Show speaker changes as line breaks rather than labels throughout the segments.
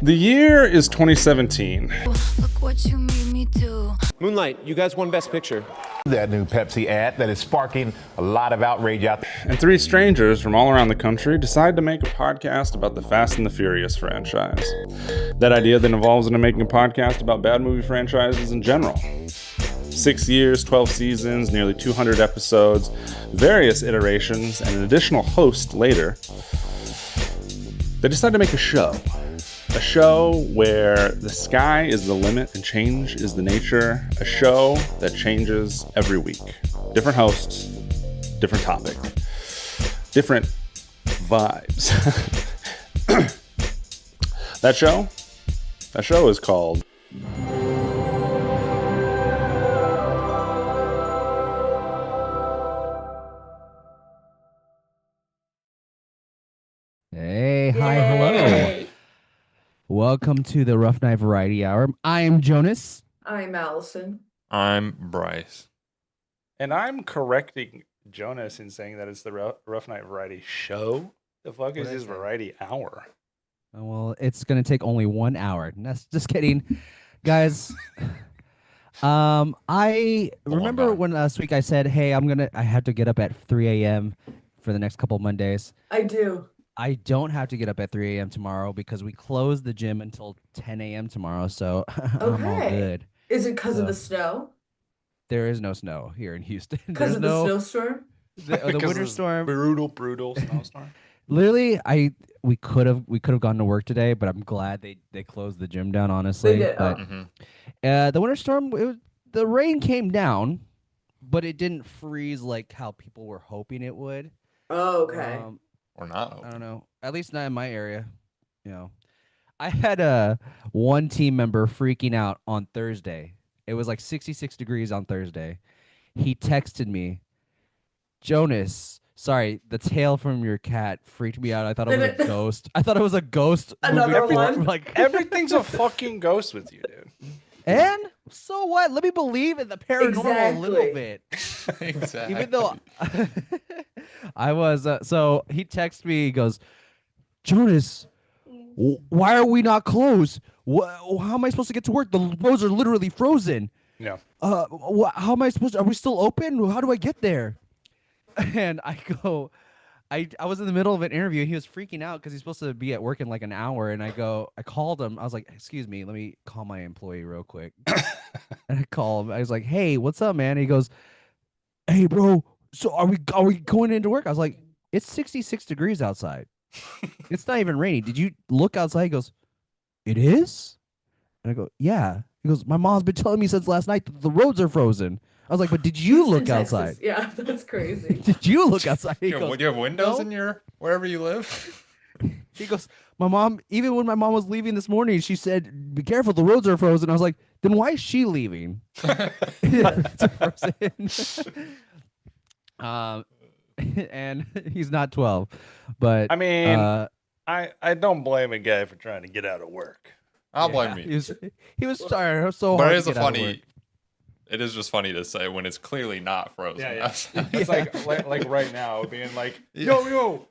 The year is 2017.
Look what you made me do.
Moonlight, you guys won Best Picture.
That new Pepsi ad that is sparking a lot of outrage out there.
And three strangers from all around the country decide to make a podcast about the Fast and the Furious franchise. That idea then evolves into making a podcast about bad movie franchises in general. 6 years, 12 seasons, nearly 200 episodes, various iterations, and an additional host later. They decide to make a show. A show where the sky is the limit and change is the nature. A show that changes every week. Different hosts, different topic, different vibes. That show is called
Hey, hi, hello. Welcome to the Rough Night Variety Hour. I am Jonas.
I'm Allison.
I'm Bryce.
And I'm correcting Jonas in saying that it's the Rough Night Variety Show. The fuck is his Variety Hour?
Oh, well, it's going to take only 1 hour. Just kidding. Guys, I remember when last week I said, hey, I have to get up at 3 a.m. for the next couple of Mondays.
I do.
I don't have to get up at 3 a.m. tomorrow because we close the gym until 10 a.m. tomorrow, so I'm all good.
Is it because of the snow?
There is no snow here in Houston.
Because of the snowstorm?
The winter storm.
Brutal snowstorm.
Literally, we could have gone to work today, but I'm glad they closed the gym down. Honestly,
They did.
But the winter storm, the rain came down, but it didn't freeze like how people were hoping it would.
Oh, okay.
Or not.
I don't know. At least not in my area. You know, I had one team member freaking out on Thursday. It was like 66 degrees on Thursday. He texted me, Jonas, sorry, the tail from your cat freaked me out. I thought it was a ghost. I thought it was a ghost.
Another one?
Like
Everything's a fucking ghost with you, dude.
And so what? Let me believe in the paranormal a little bit.
Exactly.
Even though I was, so he texted me, he goes, Jonas, why are we not closed? How am I supposed to get to work? The roads are literally frozen.
Yeah.
How am I supposed to, are we still open? How do I get there? And I go, I was in the middle of an interview and he was freaking out because he's supposed to be at work in like an hour. And I called him. I was like, excuse me, let me call my employee real quick. And I call him. I was like, hey, what's up, man? And he goes, hey, bro, so are we going into work? I was like, it's 66 degrees outside. It's not even raining. Did you look outside? He goes, it is? And I go, yeah. He goes, my mom's been telling me since last night that the roads are frozen. I was like, but did you look outside?
Yeah, that's crazy.
Did you look outside? He
Do
goes,
you have windows
no.
in your wherever you live?
He goes, my mom, even when my mom was leaving this morning, she said, be careful, the roads are frozen. I was like, then why is she leaving? And he's not 12. But
I mean, I don't blame a guy for trying to get out of work.
I'll blame you.
He was trying so
But
hard
it is
to get out of work.
it is just funny to say when it's clearly not frozen.
Yeah. It's like right now being like, yo,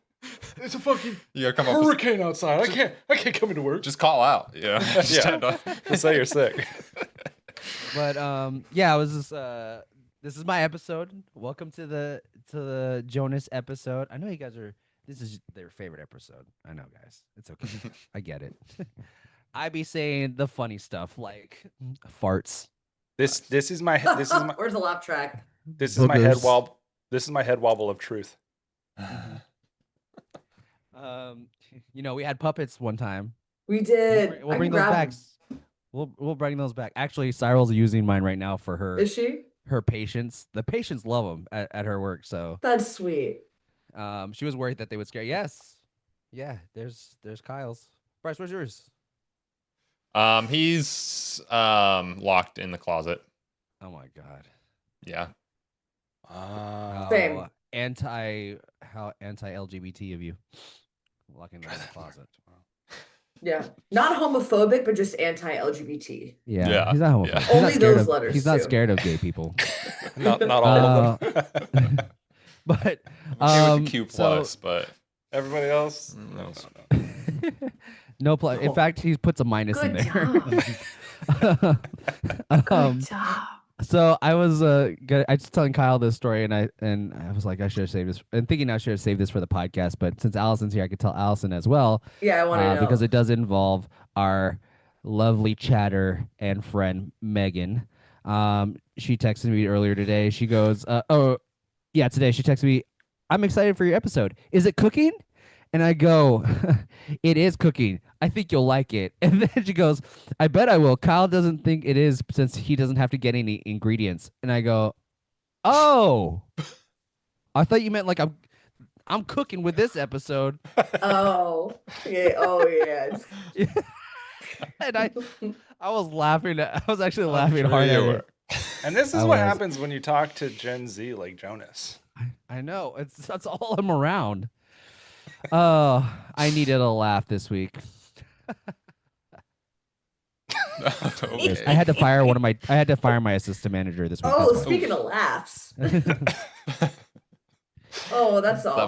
it's a fucking hurricane outside. I can't come into work.
Just call out. Yeah.
Just say you're sick.
But yeah, it was just, this is my episode. Welcome to the Jonas episode. I know you guys this is their favorite episode. I know, guys. It's okay. I get it. I be saying the funny stuff like farts.
This is my
Where's the laugh track?
This is my head wobble. This is my head wobble of truth.
We had puppets one time.
We did.
We'll bring those back. We'll bring those back. Actually, Cyril's using mine right now for her.
Is she?
Her patients. The patients love them at her work. So
That's sweet.
she was worried that they would scare. Yes. Yeah. There's Kyle's. Bryce, where's yours?
He's locked in the closet.
Oh my God.
Yeah.
Same.
How anti-LGBT of you. Locking them in the closet.
Yeah. Not homophobic, but just anti-LGBT.
Yeah. He's not homophobic.
Yeah.
He's
Only
not scared
those letters,
He's not
too.
scared of gay people.
Not all of them.
But
I'm okay with the Q plus, but
everybody else,
no.
No plus. In
Oh.
fact, he puts a minus in
Good
there.
Good job.
So I was I was telling Kyle this story, and I was like, I should have saved this, and thinking I should have saved this for the podcast. But since Allison's here, I could tell Allison as well.
Yeah, I want to know.
Because it does involve our lovely chatter and friend Megan. She texted me earlier today. She goes, today she texted me, I'm excited for your episode. Is it cooking? And I go, it is cooking. I think you'll like it. And then she goes, I bet I will. Kyle doesn't think it is since he doesn't have to get any ingredients. And I go, oh, I thought you meant like I'm cooking with this episode.
Oh, yeah. Oh, yeah.
And I was laughing. I was actually laughing hard at it.
And this is what happens when you talk to Gen Z like Jonas.
I know. That's all I'm around. Oh, I needed a laugh this week.
Okay.
I had to fire my assistant manager this week.
Oh,
That's why.
speaking of laughs. Oh, that's
that
awful.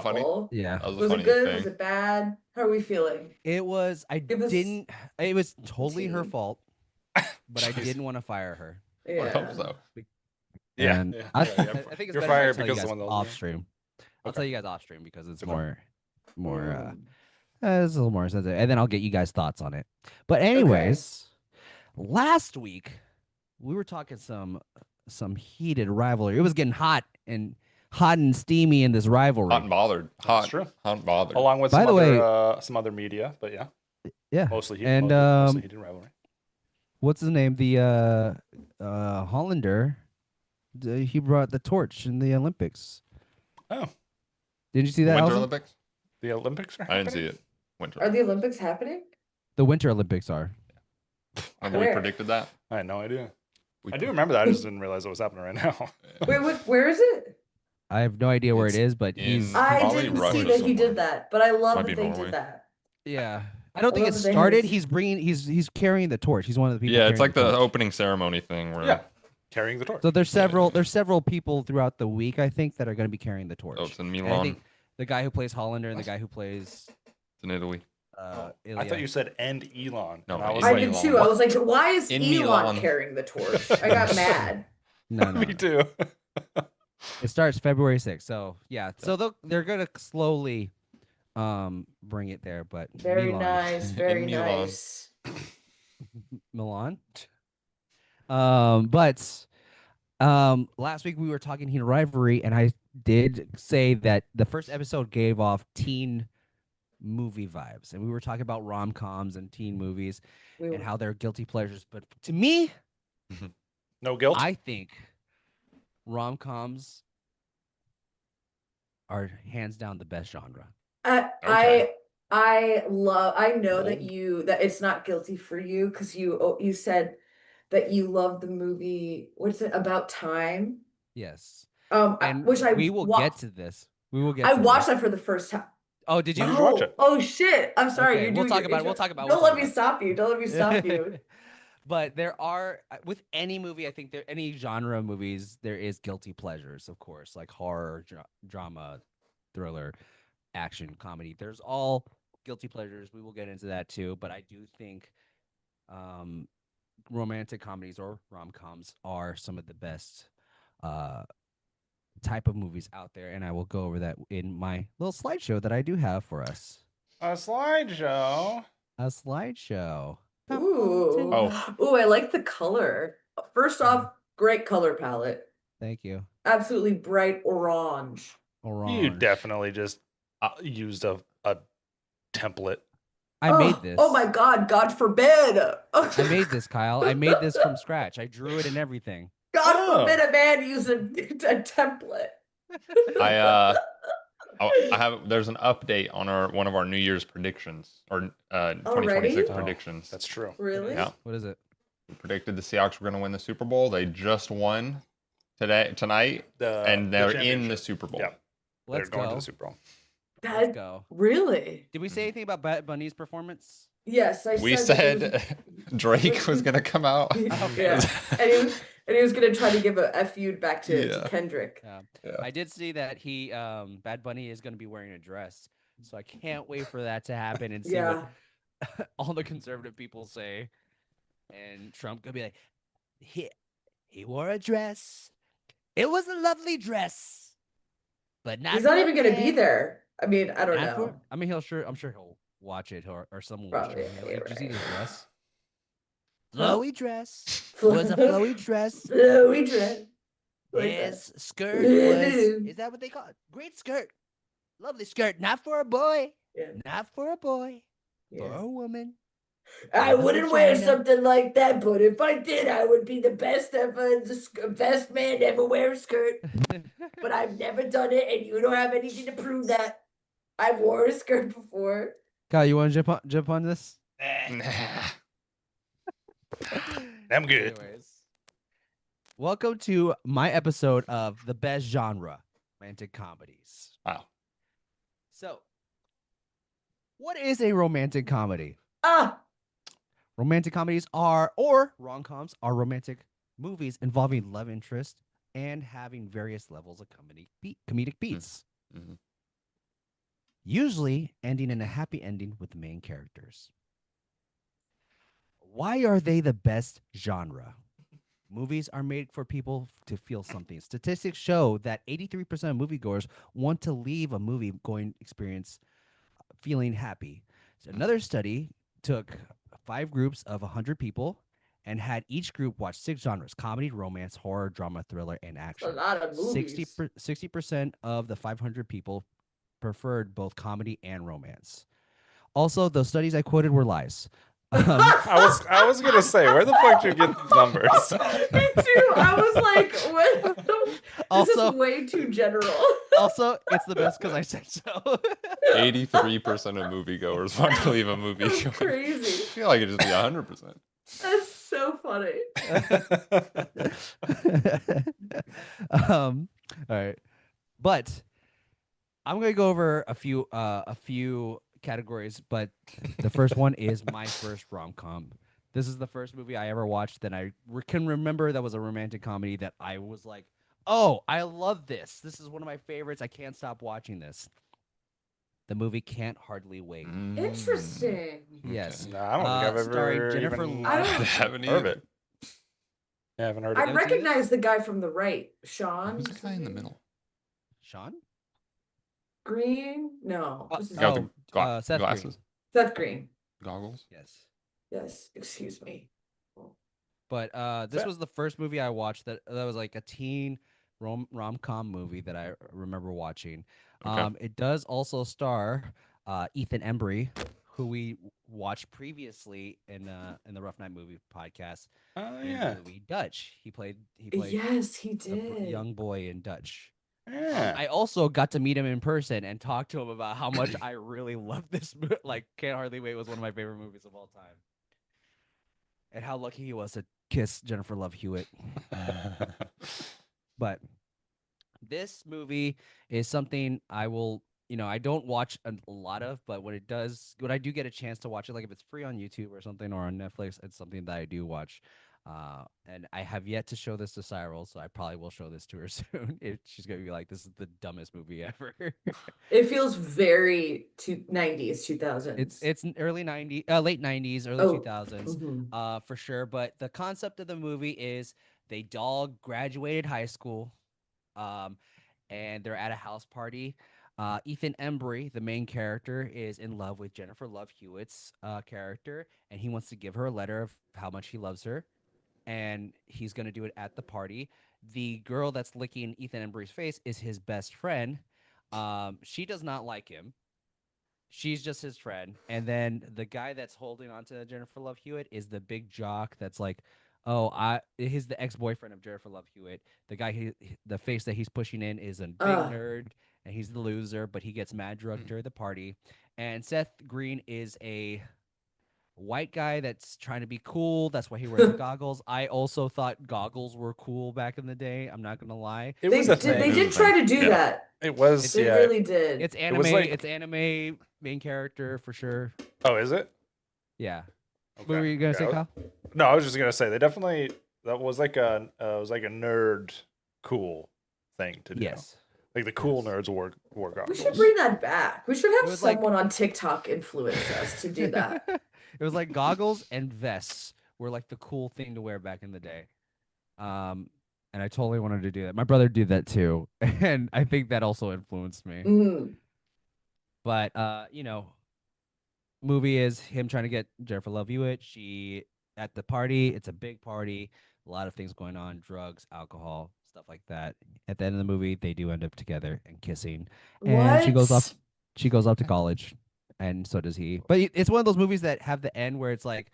funny?
Yeah.
That was the
Was it
funniest
good?
thing.
Was it bad? How are we feeling?
It was.
Give us
It was totally her
tea.
fault, but I didn't want to fire her.
I hope
Yeah.
so.
Yeah.
And
yeah.
I
Yeah,
think it's
You're
better
fired
if I tell you
because
guys
of one of those.
off stream. I'll
Okay.
tell you guys off stream because it's
Okay.
more it's a little more sensitive, and then I'll get you guys thoughts on it. But anyways, last week we were talking some heated rivalry. It was getting hot and steamy in this rivalry.
Hot and bothered.
That's true.
Hot and bothered.
Along with
By
some
the
other, some other media, but yeah,
Yeah.
mostly heated.
And,
mostly heated rivalry.
What's his name? The Hollander. He brought the torch in the Olympics.
Oh,
Didn't you see that?
Winter
Allison?
Olympics?
the Olympics are
I didn't
happening?
see it. Winter.
Are the Olympics happening?
The Winter Olympics are.
Have we
Where?
predicted that?
I had no idea.
We
I do remember that. I just didn't realize it was happening right now.
Wait, where is it?
I have no idea where
It's
it is, but
in-
he's.
I
Probably
didn't
Russia
see that he
somewhere.
did that, but I love
Might
that
be
they
Norway.
did that.
Yeah. I don't think
love
it
that they had
started.
this-
He's bringing. He's carrying the torch. He's one of the people.
Yeah, it's
carrying
like the
torch.
opening ceremony thing where
Yeah, carrying the torch.
So there's several people throughout the week, I think, that are going to be carrying the torch.
oh, it's in
And I
Milan.
think the guy who plays Hollander and the guy who plays
It's in Italy.
I
Ilya.
thought you said and Elon.
No,
and I was
I
like,
did
Milan.
too. I was like, why is
In
Elon
Milan.
carrying the torch? I got mad.
No.
me too.
It starts February 6th. So yeah. So they're gonna slowly bring it there, but
Very
Milan.
nice. Very
Milan.
nice.
Milan. But last week we were talking heated rivalry, and I did say that the first episode gave off teen movie vibes, and we were talking about rom-coms and teen movies
We
and how they're guilty pleasures. But to me,
No guilt.
I think rom-coms are hands down the best genre.
Okay.
I know that
Bold.
that it's not guilty for you because you said that you love the movie. What's it About Time?
Yes.
And which
we will get to this. We will get.
I
to
watched
this.
that for the first time.
Oh, did you?
Did you watch it?
Oh shit! I'm sorry.
Okay,
You're
we'll
doing
talk
your
about it.
intro.
We'll talk about it.
Don't
We'll
let
talk
me stop you. Don't let me stop you.
But there are with any movie, I think any genre of movies, there is guilty pleasures, of course, like horror, drama, thriller, action, comedy. There's all guilty pleasures. We will get into that too. But I do think romantic comedies or rom-coms are some of the best type of movies out there, and I will go over that in my little slideshow that I do have for us.
A slideshow.
A slideshow.
Ooh.
Oh.
Ooh, I like the color. First off, great color palette.
Thank you.
Absolutely bright orange.
Orange.
You definitely just used a template.
I made this.
Oh my god, God forbid.
I made this, Kyle. I made this from scratch. I drew it and everything.
God
Oh.
forbid a man use a template.
I have. There's an update on one of our New Year's predictions or 2026
Oh,
predictions.
That's true.
Really?
Yeah.
What is it?
We predicted the Seahawks were going to win the Super Bowl. They just won tonight, and they're in the
championship.
Super Bowl.
Yeah,
Let's
they're going
go.
to the Super Bowl.
Let's
That
go.
really?
Did we say anything about Bad Bunny's performance?
Yes, I
We
said that
said Drake was going to come out.
yeah. And he was gonna try to give a feud back to
Yeah.
Kendrick.
Yeah.
I did see that he Bad Bunny is going to be wearing a dress, so I can't wait for that to happen and see
Yeah.
what all the conservative people say, and Trump could be like, he wore a dress. It was a lovely dress, but not.
He's not
for
even gonna be
men.
there. I mean, I don't
Not for.
know.
I mean, I'm sure he'll watch it, or someone will
Probably,
stream it.
you're
Like, did you see
right.
this dress?
Huh?
Flowy dress. It was a flowy dress.
Flowy dress. Like
His
that.
skirt was. Is that what they call it? Great skirt. Lovely skirt. Not for a boy.
Yeah.
Not for a boy. For
Yeah.
a woman.
I
with a
wouldn't wear
vagina.
something like that, but if I did, I would be the best ever, best man to ever wear a skirt. But I've never done it, and you don't have anything to prove that. I wore a skirt before.
Kyle, you want to jump on this?
Nah.
I'm good.
Anyways, welcome to my episode of the best genre, romantic comedies.
Wow.
So, what is a romantic comedy?
Ah,
Romantic comedies are, or rom-coms, are romantic movies involving love interest and having various levels of comedic beats.
Mm-hmm.
Usually ending in a happy ending with the main characters. Why are they the best genre? Movies are made for people to feel something. Statistics show that 83% of moviegoers want to leave a movie-going experience feeling happy. So another study took 5 groups of 100 people and had each group watch 6 genres: comedy, romance, horror, drama, thriller, and
a
action.
lot of movies.
60% of the 500 people preferred both comedy and romance. Also, those studies I quoted were lies.
I was gonna say, where the fuck did you get these numbers?
Me too. I was like, what? This
Also-
is way too general.
Also, it's the best because I said so.
83% of moviegoers want to leave a movie.
That's
I
crazy.
feel like it'd just be 100%.
That's so funny.
All right, but I'm gonna go over a few categories. But the first one is my first rom-com. This is the first movie I ever watched that I can remember that was a romantic comedy that I was like, oh, I love this. This is one of my favorites. I can't stop watching this. The movie Can't Hardly Wait.
Interesting.
Yes.
No, I don't think I've ever
starring Jennifer
even
I don't-
haven't
heard of
either.
it. Yeah, I haven't heard
I
of it.
recognize the guy from the right, Sean.
Who's the guy in the middle?
Sean?
Green? No, this is
Got the
Seth
glasses,
Green.
Seth Green.
goggles.
Yes.
Yes, excuse me.
But this was the first movie I watched that was like a teen rom-com movie that I remember watching.
Okay.
It does also star Ethan Embry, who we watched previously in the Rough Night movie podcast.
Oh
In
yeah.
the movie Dutch. He played
Yes, he
a
did.
young boy in Dutch.
Yeah.
I also got to meet him in person and talk to him about how much I really love this movie. Like, Can't Hardly Wait was one of my favorite movies of all time. And how lucky he was to kiss Jennifer Love Hewitt. But this movie is something I will, I don't watch a lot of, but when I do get a chance to watch it, like if it's free on YouTube or something or on Netflix, it's something that I do watch. And I have yet to show this to Cyril, so I probably will show this to her soon. She's gonna be like, "This is the dumbest movie ever."
It feels very 90s, 2000s.
It's early 90s, late 90s, early 2000s,
Mhm.
for sure. But the concept of the movie is they all graduated high school, and they're at a house party. Ethan Embry, the main character, is in love with Jennifer Love Hewitt's character, and he wants to give her a letter of how much he loves her. And he's going to do it at the party. The girl that's licking Ethan Embry's face is his best friend. She does not like him. She's just his friend. And then the guy that's holding on to Jennifer Love Hewitt is the big jock that's like, he's the ex-boyfriend of Jennifer Love Hewitt. The guy, the face that he's pushing in is a big nerd, and he's the loser, but he gets mad drunk during the party. And Seth Green is a white guy that's trying to be cool. That's why he wears the goggles. I also thought goggles were cool back in the day. I'm not gonna lie.
It
They
was a
did,
thing.
they did try to do
Yeah.
that.
It was.
They
Yeah.
really did.
It's anime.
was like-
It's anime main character for sure.
Oh, is it?
Yeah. What
Okay.
were you gonna say,
Yeah.
Kyle?
No, I was just gonna say they definitely that was like a nerd cool thing to do.
Yes.
Like the cool nerds wore
We
goggles.
should bring that back. We should
It
have
was like-
someone on TikTok influence us to do that.
It was like goggles and vests were like the cool thing to wear back in the day. And I totally wanted to do that. My brother did that too, and I think that also influenced me.
Mm.
But movie is him trying to get Jennifer Love Hewitt. She at the party. It's a big party. A lot of things going on: drugs, alcohol, stuff like that. At the end of the movie, they do end up together and kissing. And she goes off.
What?
She goes off to college, and so does he. But it's one of those movies that have the end where it's like,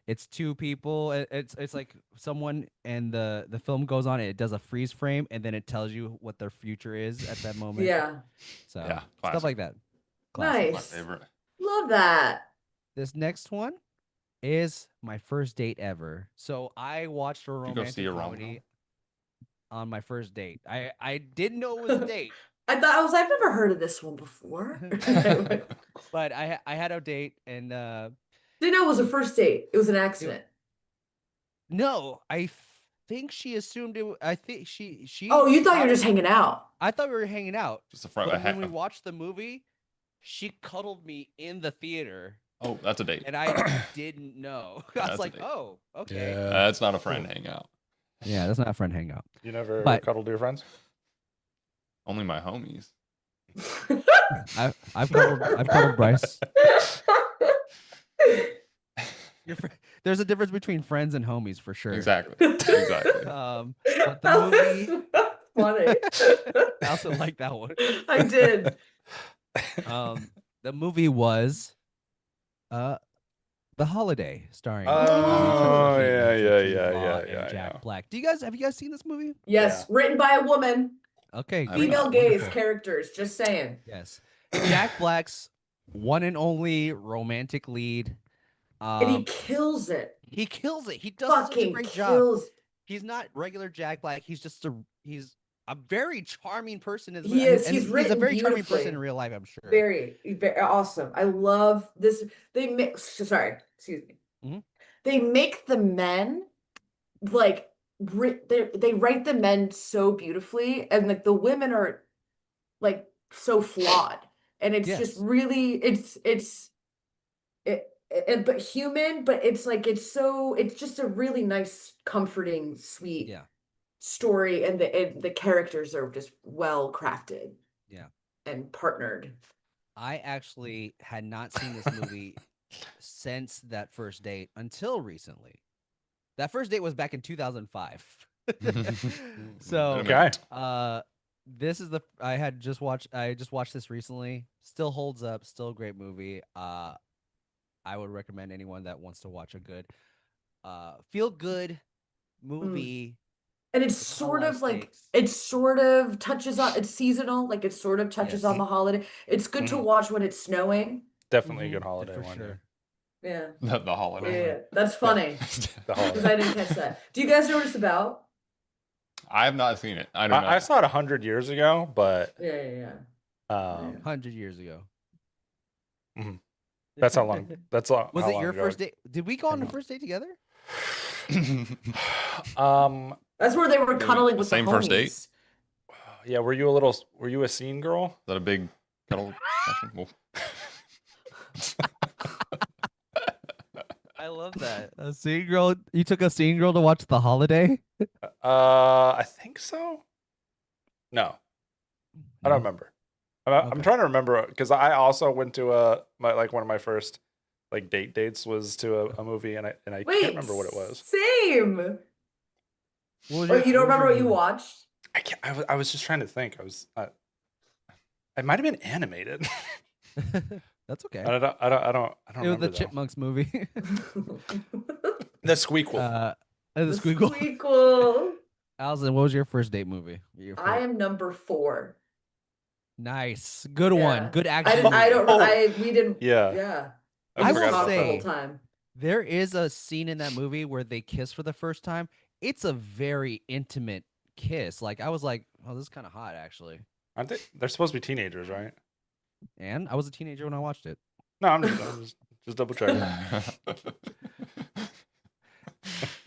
it's two people. It's like someone, and the film goes on. And it does a freeze frame, and then it tells you what their future is at that moment.
Yeah.
So
Yeah,
stuff
classic.
like that. Classic.
My
Nice.
favorite.
Love that.
This next one is my first date ever. So I watched a
You go
romantic
see a
comedy on my first date. I didn't know it was a date,
I've never heard of this one before.
but I had a date, and
Didn't know it was a first date. It was an accident.
no, I think she assumed it. I think she.
Oh, you thought you were just hanging out.
I thought we were hanging out.
Just a front.
But when we watched the movie, she cuddled me in the theater,
Oh, that's a date.
and I didn't know. I
That's
was
a
like,
date.
oh, okay.
Yeah.
That's not a friend hangout.
Yeah, that's not a friend hangout.
You never
But-
cuddled your friends?
Only my homies.
I've cuddled Bryce. There's a difference between friends and homies for sure.
Exactly. Exactly.
But the movie,
Funny.
I also like that one.
I did.
The movie was, The Holiday, starring
Oh,
Keaton,
yeah, yeah,
Jude
yeah,
Law,
yeah,
and
yeah,
Jack
yeah.
Black. Have you guys seen this movie?
Yes, written by a woman.
Okay,
I
great.
Female
know.
gaze
Wonderful.
characters. Just saying.
Yes, Jack Black's one and only romantic lead.
And he kills it.
He kills it. He does such a
Fucking
great job.
kills.
He's not regular Jack Black. He's a very charming person.
He is. He's
a
written
very charming
beautifully.
person in real life, I'm sure.
Very, very awesome. I love this. They make. Sorry, excuse me.
Mhm.
They make the men like they write the men so beautifully, and like the women are like so flawed, and it's just
Yes.
really but human, but it's like it's just a really nice, comforting, sweet
Yeah.
story, and the characters are just well crafted.
Yeah.
And partnered.
I actually had not seen this movie since that first date until recently. That first date was back in 2005. So,
Okay.
this is I just watched this recently. Still holds up, still a great movie. I would recommend anyone that wants to watch a good feel good movie.
And it's
It's not a
sort
lot
of
of
like
stakes.
it sort of touches on it's seasonal, like it sort of touches
Yes.
on the holiday. It's good to
Mhm.
watch when it's snowing.
Definitely a
Mhm,
good holiday
for
one.
sure.
Yeah.
The
Yeah,
holiday.
yeah. That's funny.
The
Because
holiday.
I didn't catch that. Do you guys know what it's about?
I have not seen it. I don't know.
I saw it 100 years ago, but
Yeah, yeah, yeah.
100 years ago.
that's how long. That's long.
Was
how
it
long
your
ago.
first date? Did we go on the first date together?
That's where they were
Maybe
cuddling
the
with
same
the
first date?
homies.
Yeah. Were you a scene girl?
Is that a big cuddle session? Well,
I love that. A scene girl. You took a scene girl to watch The Holiday?
I think so. No, I don't remember. I'm
Okay.
trying to remember because I also went to one of my first like dates was to a movie and I
Wait,
can't remember what it was.
Same.
What was
Oh, you don't
what was
remember
your
what you
movie?
watched?
I can't. I was just trying to think. It might have been animated.
That's okay.
I don't
It was
remember
the
though.
Chipmunks movie.
The Squeakquel.
The Squeakquel.
Squeakquel.
Allison, what was your first date movie?
I am number 4.
Nice. Good
Yeah.
one. Good
I
action.
didn't. I don't.
Oh.
We didn't.
Yeah.
Yeah.
I
We
will
just talked the whole
say-
time.
There is a scene in that movie where they kiss for the first time. It's a very intimate kiss. Like I was like, oh, this is kind of hot actually.
Aren't they? They're supposed to be teenagers, right?
And I was a teenager when I watched it.
No, I'm just double checking.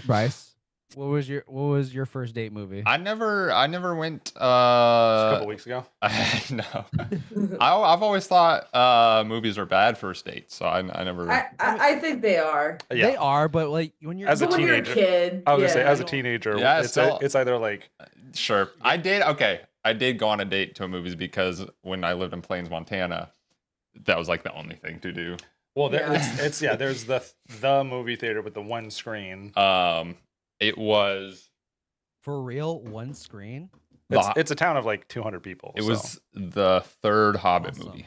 Bryce, What was your first date movie?
I never went.
a couple weeks ago.
No, I've always thought movies are bad first dates, so I never.
I think they are.
They are, but like when you're
As a
But when you're a
teenager,
kid,
I was gonna say,
yeah.
as a teenager,
Yeah,
it's
still-
it's either like
Sure, I did. Okay, I did go on a date to a movies because when I lived in Plains, Montana, that was like the only thing to do.
well,
Yeah.
it's there's the movie theater with the one screen.
It was.
for real one screen.
It's a town of like 200 people.
It
so.
was the third Hobbit
Awesome.
movie.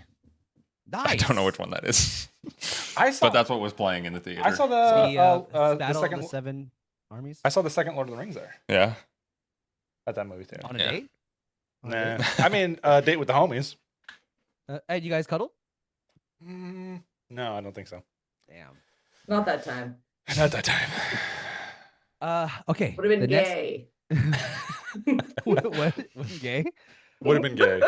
Nice.
I don't know which one that is,
I saw
but that's what was playing in the theater.
I saw
The
the
Battle
second
of the Seven Armies
I saw the second Lord of the Rings there
Yeah.
at that movie theater.
on a
Yeah.
date. On a
Nah,
date?
I mean date with the homies.
Hey, you guys cuddled?
No, I don't think so.
Damn.
Not that time.
Not that time.
Okay.
Would have been
the next-
gay.
what? When gay?
Would have been gay.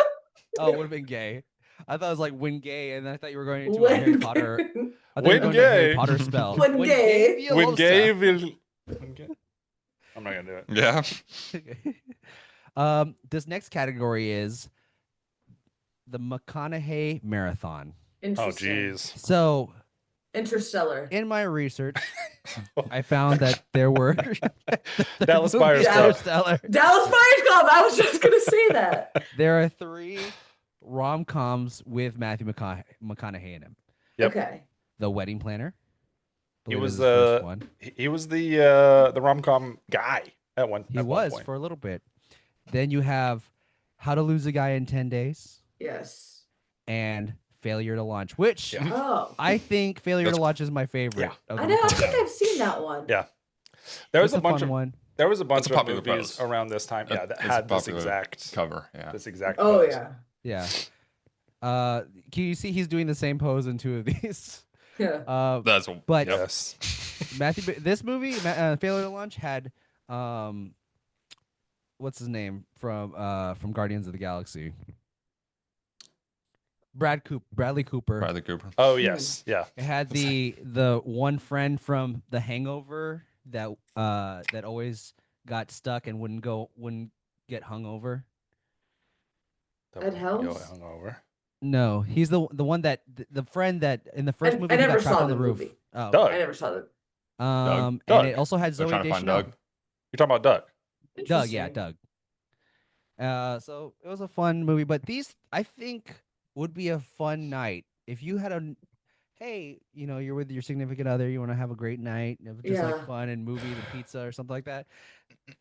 Oh, would have been gay. I thought it was like when gay, and then I thought you were going into a
When
Harry Potter. I thought you were
When
going to a Harry
gay.
Potter spell.
When gay.
When gay will. When gay. I'm not gonna do it.
Yeah.
This next category is the McConaughey Marathon.
Oh
Interesting.
jeez.
So,
Interstellar.
in my research, I found that there were
Dallas
movie
Buyers Club.
Interstellar.
Dallas Buyers Club. I was just gonna say that.
There are 3 rom-coms with Matthew McConaughey in him.
Yep.
Okay.
The Wedding Planner.
He
Believe
was
is his first one.
he was the rom-com guy at one.
He
at one
was
point.
for a little bit. Then you have How to Lose a Guy in 10 Days
Yes.
and Failure to Launch, which
Yeah.
Oh.
I think Failure
That's-
to Launch is my favorite.
Yeah.
of
I
the
know. I
McConaughey.
think I've seen that one.
Yeah. There was
It's
a bunch
fun
of
one.
there was a bunch
a
of
popular
movies
post.
around this time. Yeah, that
It's a
had this
popular
exact
cover. Yeah.
this exact.
Oh
pose.
yeah.
Yeah. Can you see he's doing the same pose in 2 of these?
Yeah.
That's
But
Yes.
this movie, Failure to Launch, had what's his name from Guardians of the Galaxy? Bradley Cooper.
Bradley Cooper.
Oh yes. Yeah.
It had the one friend from The Hangover that always got stuck and wouldn't get hungover.
Ed Helms?
Hungover.
No, he's the one that the friend that in the first movie
I
he
never
got trapped
saw
on the
the
roof.
movie.
Oh,
Doug.
I never saw that.
and
Doug.
it also had
They're
Zoe
trying to find
Deschanel.
Doug.
You're talking about Doug.
Doug, yeah,
Interesting.
Doug. So it was a fun movie, but these I think would be a fun night if you had hey, you're with your significant other, you want to have a great night, just
Yeah.
like fun and movies and pizza or something like that.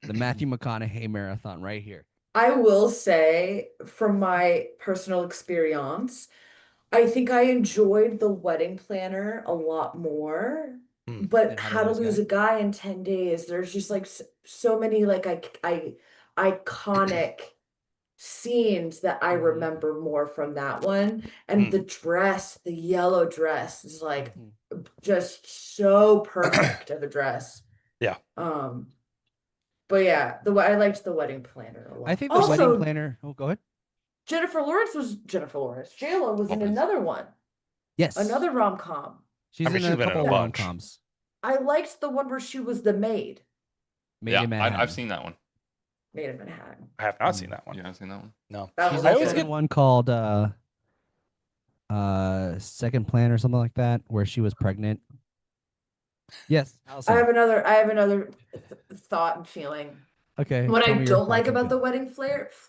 The Matthew McConaughey marathon right here.
I will say, from my personal experience, I think I enjoyed The Wedding Planner a lot more.
Hmm.
But
Than
How to Lose a Guy in 10 Days, there's just like so many like iconic scenes that I
Mhm.
remember more from that one. And
Hmm.
the dress, the yellow dress, is like
Mhm.
just so perfect of a dress.
Yeah.
But yeah, I liked The Wedding Planner a lot.
I think the
Also,
wedding planner. Oh, go ahead.
Jennifer Lawrence. J-Lo was in
Lopez.
another one,
Yes,
another rom-com.
She's
I mean,
in
she's
a
been in a
couple
bunch.
rom-coms.
I liked the one where she was the maid.
Made
Yeah,
in Manhattan.
I've seen that one.
Maid in Manhattan.
I have not seen that one.
You haven't seen that one?
No.
That
She's
was
I
also
always
in
get-
one called Second Plan or something like that, where she was pregnant. Yes,
I
Allison.
have another thought and feeling.
Okay.
What
tell
I
me your
don't like
thoughts on
about the
it.
wedding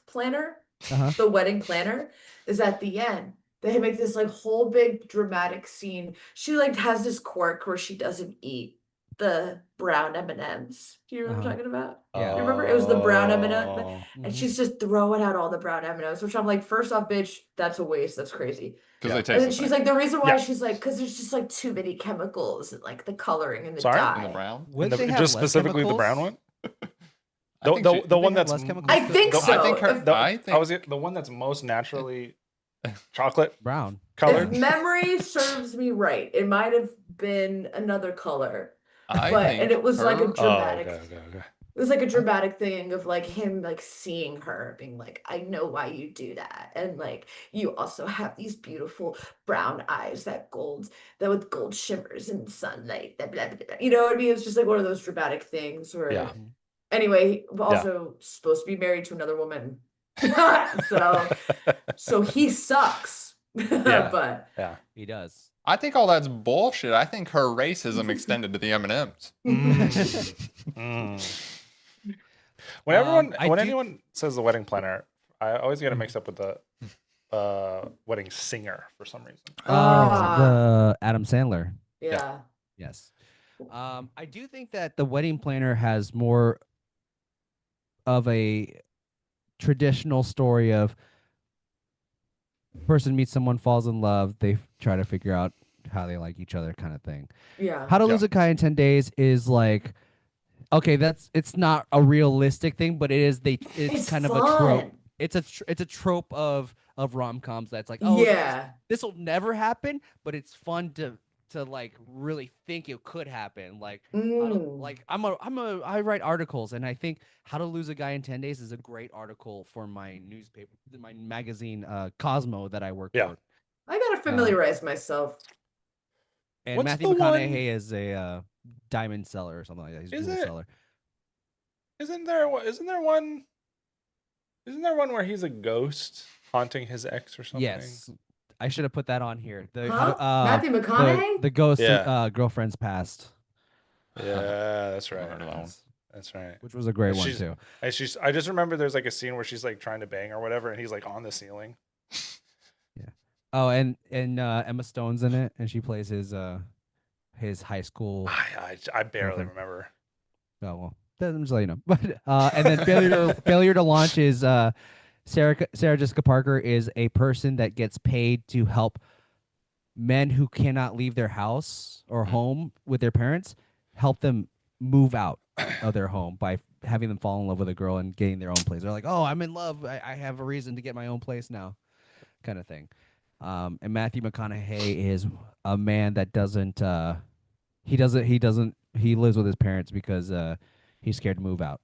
planner,
Uh-huh.
the wedding planner, is at the end they make this like whole big dramatic scene. She like has this quirk where she doesn't eat the brown M&Ms. Do you know what I'm
Uh-huh.
talking about?
Yeah.
You remember it was the brown M&M,
Oh.
and
Mhm.
she's just throwing out all the brown M&Ms, which I'm like, first off, bitch, that's a waste. That's crazy.
Because
Yeah.
they
And
taste
then
the
she's
same.
like, the reason why
Yeah.
she's like, because there's just like too many chemicals and like the coloring and the
Sorry?
dye.
In the brown.
Would
And
they
the-
have
just
less
specifically the brown
chemicals?
one.
I think she-
The
Would
one
they have
that's
less chemicals?
I think
the-
so.
I think her.
If-
I think.
the one that's most naturally chocolate
Brown.
colored.
If memory serves me right, it might have been another color,
I
but
think
and it was like a
her-
Oh,
dramatic.
okay.
It was like a dramatic thing of like him like seeing her being like, I know why you do that. And like you also have these beautiful brown eyes that with gold shimmers in sunlight. Blah, blah, blah, blah. You know what I mean? It's just like one of those dramatic things where
Yeah.
anyway, also supposed to be married to another woman. So he sucks.
Yeah.
But
Yeah.
He does.
I think all that's bullshit. I think her racism extended to the M&Ms.
When
I do-
anyone says the wedding planner, I always get it mixed up with the wedding singer for some reason.
The Adam Sandler.
yeah.
Yes. I do think that the wedding planner has more of a traditional story of person meets someone, falls in love, they try to figure out how they like each other kind of thing.
Yeah.
How to
Yeah.
Lose a Guy in 10 Days is like, okay, it's not a realistic thing, but it's kind of a trope.
fun.
It's a trope of rom-coms that's like, oh,
Yeah.
this will never happen, but it's fun to like really think it could happen. Like like I write articles, and I think How to Lose a Guy in 10 Days is a great article for my newspaper, my magazine, Cosmo, that I work for.
I gotta familiarize myself.
And
What's
Matthew
the
McConaughey is a diamond seller or something like that. He's a
Is
jewel
it?
seller.
Isn't there one where he's a ghost haunting his ex or something?
Yes, I should have put that on here. The
Huh? Matthew McConaughey?
the ghost
Yeah.
girlfriend's past,
Yeah, that's right.
Heard of that one.
That's right.
which was a great one
She's-
too.
I just remember there's like a scene where she's like trying to bang or whatever, and he's like on the ceiling.
Oh, and Emma Stone's in it, and she plays his high school.
I barely
Okay.
remember.
Oh well, I'm just letting you know. But and then failure to launch is Sarah Jessica Parker is a person that gets paid to help men who cannot leave their house or home with their parents, help them move out of their home by having them fall in love with a girl and getting their own place. They're like, oh, I'm in love. I have a reason to get my own place now, kind of thing. And Matthew McConaughey is a man that he lives with his parents because he's scared to move out.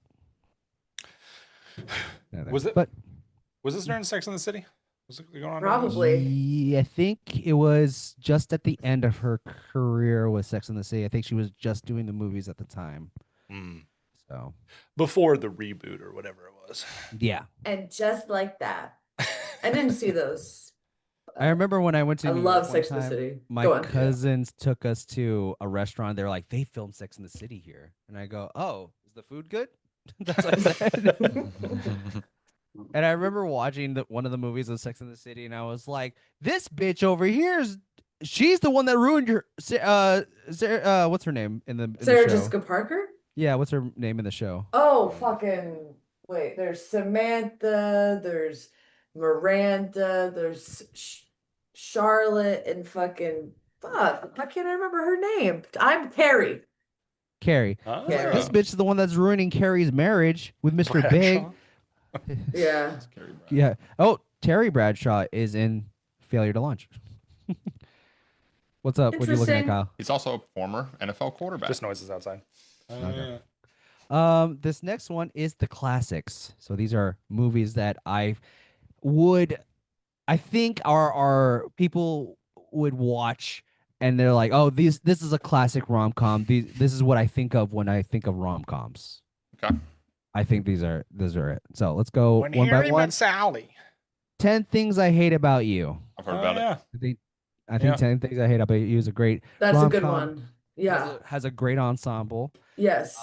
Kind of thing.
Was it?
But
Was this during Sex in the City? Was it going on?
Probably.
yeah, I think it was just at the end of her career with Sex and the City. I think she was just doing the movies at the time. So
Before the reboot or whatever it was.
yeah,
And just like that. I didn't see those.
I remember when I went to
I
New
love
York one
Sex and the
time,
City.
my
Go on.
cousins took us to a restaurant. They were like, they filmed Sex in the City here, and I go, oh, is the food good? That's what I said. And I remember watching one of the movies of Sex and the City, and I was like, "This bitch over here she's the one that ruined your Sarah, what's her name in the
Sarah
show?
Jessica Parker?
Yeah, what's her name in the show?
Oh, fucking. Wait, there's Samantha, there's Miranda, there's Charlotte, and fucking. Fuck, why can't I remember her name? I'm Carrie.
Carrie.
Oh.
Carrie.
This bitch is the one that's ruining Carrie's marriage with Mr. Big.
Bradshaw?
Yeah.
Yeah. Oh, Terry Bradshaw is in Failure to Launch. What's up? What are you looking at,
Interesting.
Kyle?
He's also a former NFL quarterback.
Just noises outside.
This next one is the classics. So these are movies that I think our people would watch, and they're like, oh, this is a classic rom-com. This is what I think of when I think of rom-coms.
Okay.
I think these are it. So let's go
When
one by
Harry
one.
met Sally.
10 Things I Hate About You.
I've heard about it.
I think
Yeah.
10 Things I Hate About You is a great
That's a good
rom-com.
one. Yeah.
Has a great ensemble.
Yes.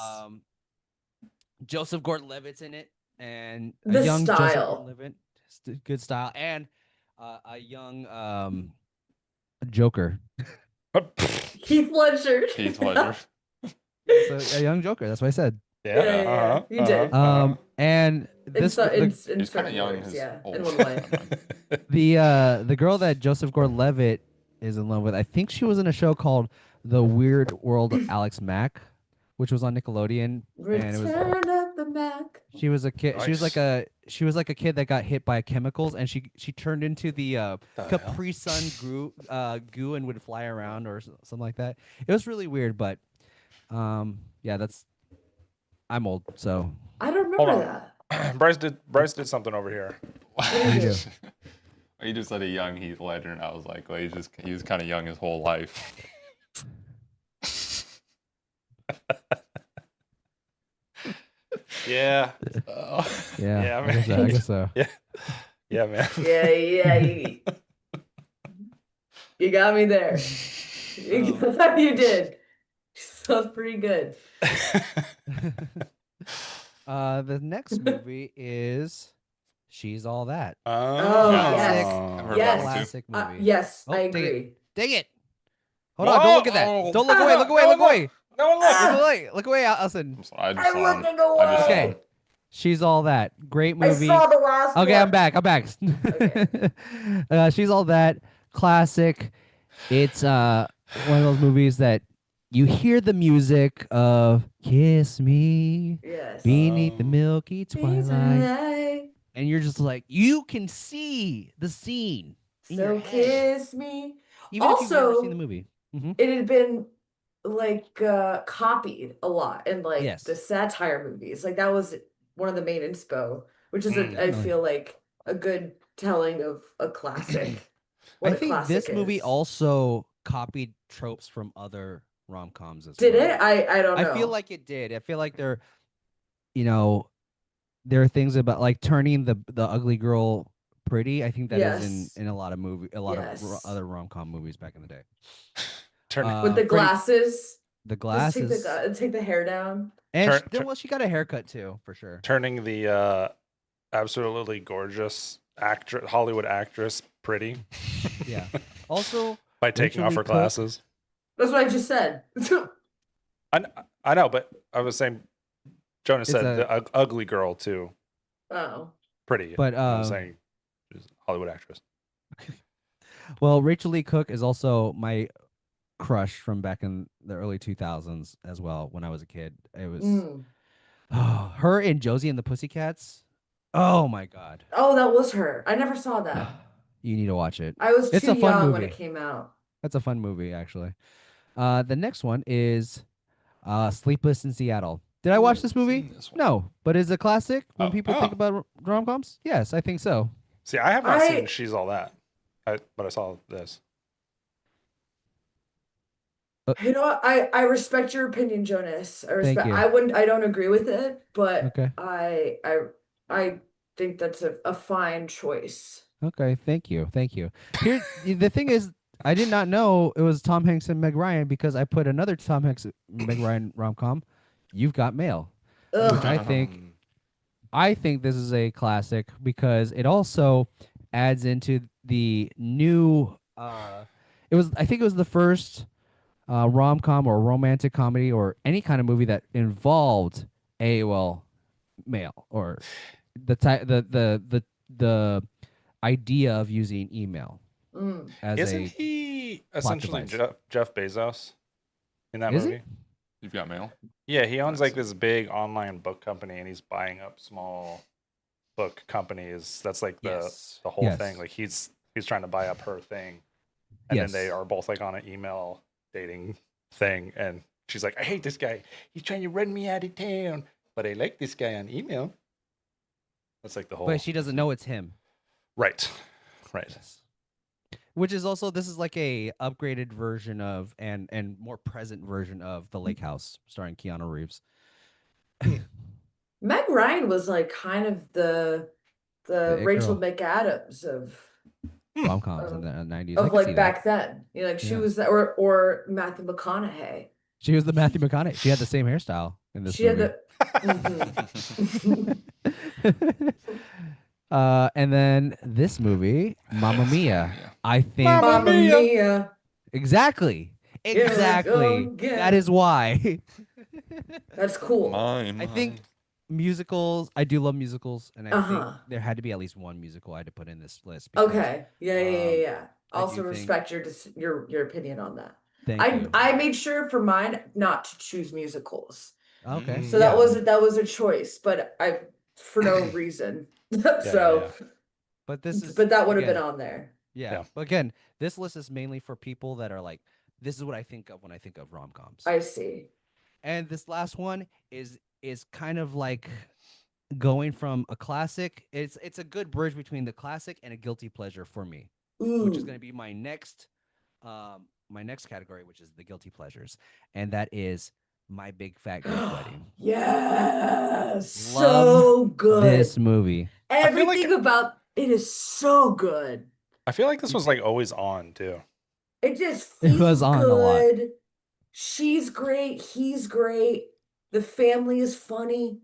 Joseph Gordon-Levitt's in it, and
The
a young Joseph
style.
Gordon-Levitt, good style, and a young Joker.
Heath Ledger.
Heath Ledger.
So a young Joker. That's what I said.
Yeah, you did.
And this
in
He's
certain
kinda young,
ways,
his
yeah,
old.
in one way.
the girl that Joseph Gordon-Levitt is in love with, I think she was in a show called The Weird World of Alex Mack, which was on Nickelodeon, and it was.
Return of the Mac.
She was a kid. She was like a kid that got hit by chemicals, and she turned into the Capri Sun goo and would fly around or something like that. It was really weird, but yeah, I'm old, so
I don't
Hold
remember
on.
that.
Bryce did something over here.
Did you do?
You just said a young Heath Ledger, and I was like, well, he was kind of young his whole life.
Yeah.
yeah.
man.
I guess so.
Yeah, man.
Yeah, you got me there. You did. Sounds pretty good.
The next movie is She's All That.
Oh,
Classic.
yes.
I've heard
Yes.
that one too.
Classic movie.
Yes,
Oh,
I
dang it.
agree.
Dang it! Hold on! Don't look at that!
Whoa!
Don't look away! Look away!
No,
Look
look.
away!
No one
Ah!
look.
Look away! Look away, Allison.
I just
I'm
saw him.
looking
I just saw
away.
him.
Okay. She's All That. Great
I
movie.
saw the last one.
Okay, I'm back.
Okay.
She's All That. Classic. It's one of those movies that you hear the music of "Kiss Me
Yes.
Beneath the Milky Twilight,"
Twilight.
and you're just like, you can see the scene in your
So
head,
kiss me.
even if you've never
Also,
seen the movie. Mhm.
it had been like copied a lot in like
Yes.
the satire movies. Like that was one of the main inspo, which is I
Definitely.
feel like a good telling of a classic. What
I
a
think
classic
this movie
is.
also copied tropes from other rom-coms as
Did
well.
it? I don't know.
I feel like it did. I feel like there are things about like turning the ugly girl pretty. I think that is
Yes.
in a lot of
Yes.
other rom-com movies back in the day.
With the
Freddie-
glasses.
the
Just
glasses,
take the hair down.
and
Turn-
she got a haircut too, for sure.
Turning the absolutely gorgeous Hollywood actress pretty
Yeah. Also,
by taking
Rachel
off her
Lee Cook.
glasses.
That's what I just said.
I know, but I was saying, Jonas
It's
said
a-
the ugly girl too.
Oh.
Pretty.
But,
I was saying she's a Hollywood actress.
Well, Rachel Lee Cook is also my crush from back in the early 2000s as well. When I was a kid, it was
Mm.
her and Josie and the Pussycats. Oh my god,
Oh, that was her. I never saw that.
you need to watch it.
I was
It's
too
a fun
young when
movie.
it came out.
That's a fun movie, actually. The next one is Sleepless in Seattle. Did I watch this movie?
seen this one.
No, but is it a classic when
Oh.
people think about rom-coms? Yes, I think so.
See, I have not
I-
seen She's All That, but I saw this.
You know what? I respect your opinion, Jonas.
Thank you.
I don't agree with it, but
Okay.
I think that's a fine choice.
Okay, thank you. Here, the thing is, I did not know it was Tom Hanks and Meg Ryan because I put another Tom Hanks Meg Ryan rom-com, You've Got Mail, which
Ugh.
I think this is a classic because it also adds into the new. I think it was the first rom-com or romantic comedy or any kind of movie that involved AOL mail or the idea of using email
Mm.
as
Isn't
a
he essentially
device.
Jeff Bezos in that
Is he?
movie?
You've got mail.
Yeah, he owns like this big online book company, and he's buying up small book companies. That's like the whole
Yes.
thing. Like he's trying to buy up her thing, and then they
Yes.
are both like on an email dating thing. And she's like, "I hate this guy. He's trying to run me out of town, but I like this guy on email." That's like the whole
But she doesn't know it's him.
right.
Which is also this is like a upgraded version of and more present version of The Lake House starring Keanu Reeves.
Meg Ryan was like kind of the
The it
Rachel
girl.
McAdams of
Rom-coms in the 90s. I
of
can see
like
that.
back then. You know, like she
Yeah.
was that or Matthew McConaughey.
She was the Matthew McConaughey. She had the same hairstyle in this
She
movie.
had the
And then this movie, Mamma Mia. I think
Mamma Mia.
exactly.
Here we go
Exactly.
again.
That is why.
That's cool.
Mine.
I think musicals. I do love musicals, and I
Uh-huh.
think there had to be at least one musical I had to put in this list. Because,
Okay. Yeah.
I
Also
do think-
respect your opinion on that.
Thank you.
I made sure for mine not to choose musicals.
Okay.
So that was a choice, but I for no reason. So
But this is.
but that would have
again,
been on there.
Yeah. But again, this list is mainly for people that are like, this is what I think of when I think of rom-coms.
I see.
And this last one is is kind of like going from a classic. It's a good bridge between the classic and a guilty pleasure for me, which is
Ooh.
going to be my next category, which is the guilty pleasures, and that is My Big Fat Greek Wedding.
Yes,
Love
so good.
this movie.
I feel like-
Everything about it is so good.
I feel like this was like always on too.
It just
It
feels
was on a lot.
good. She's great. He's great. The family is funny.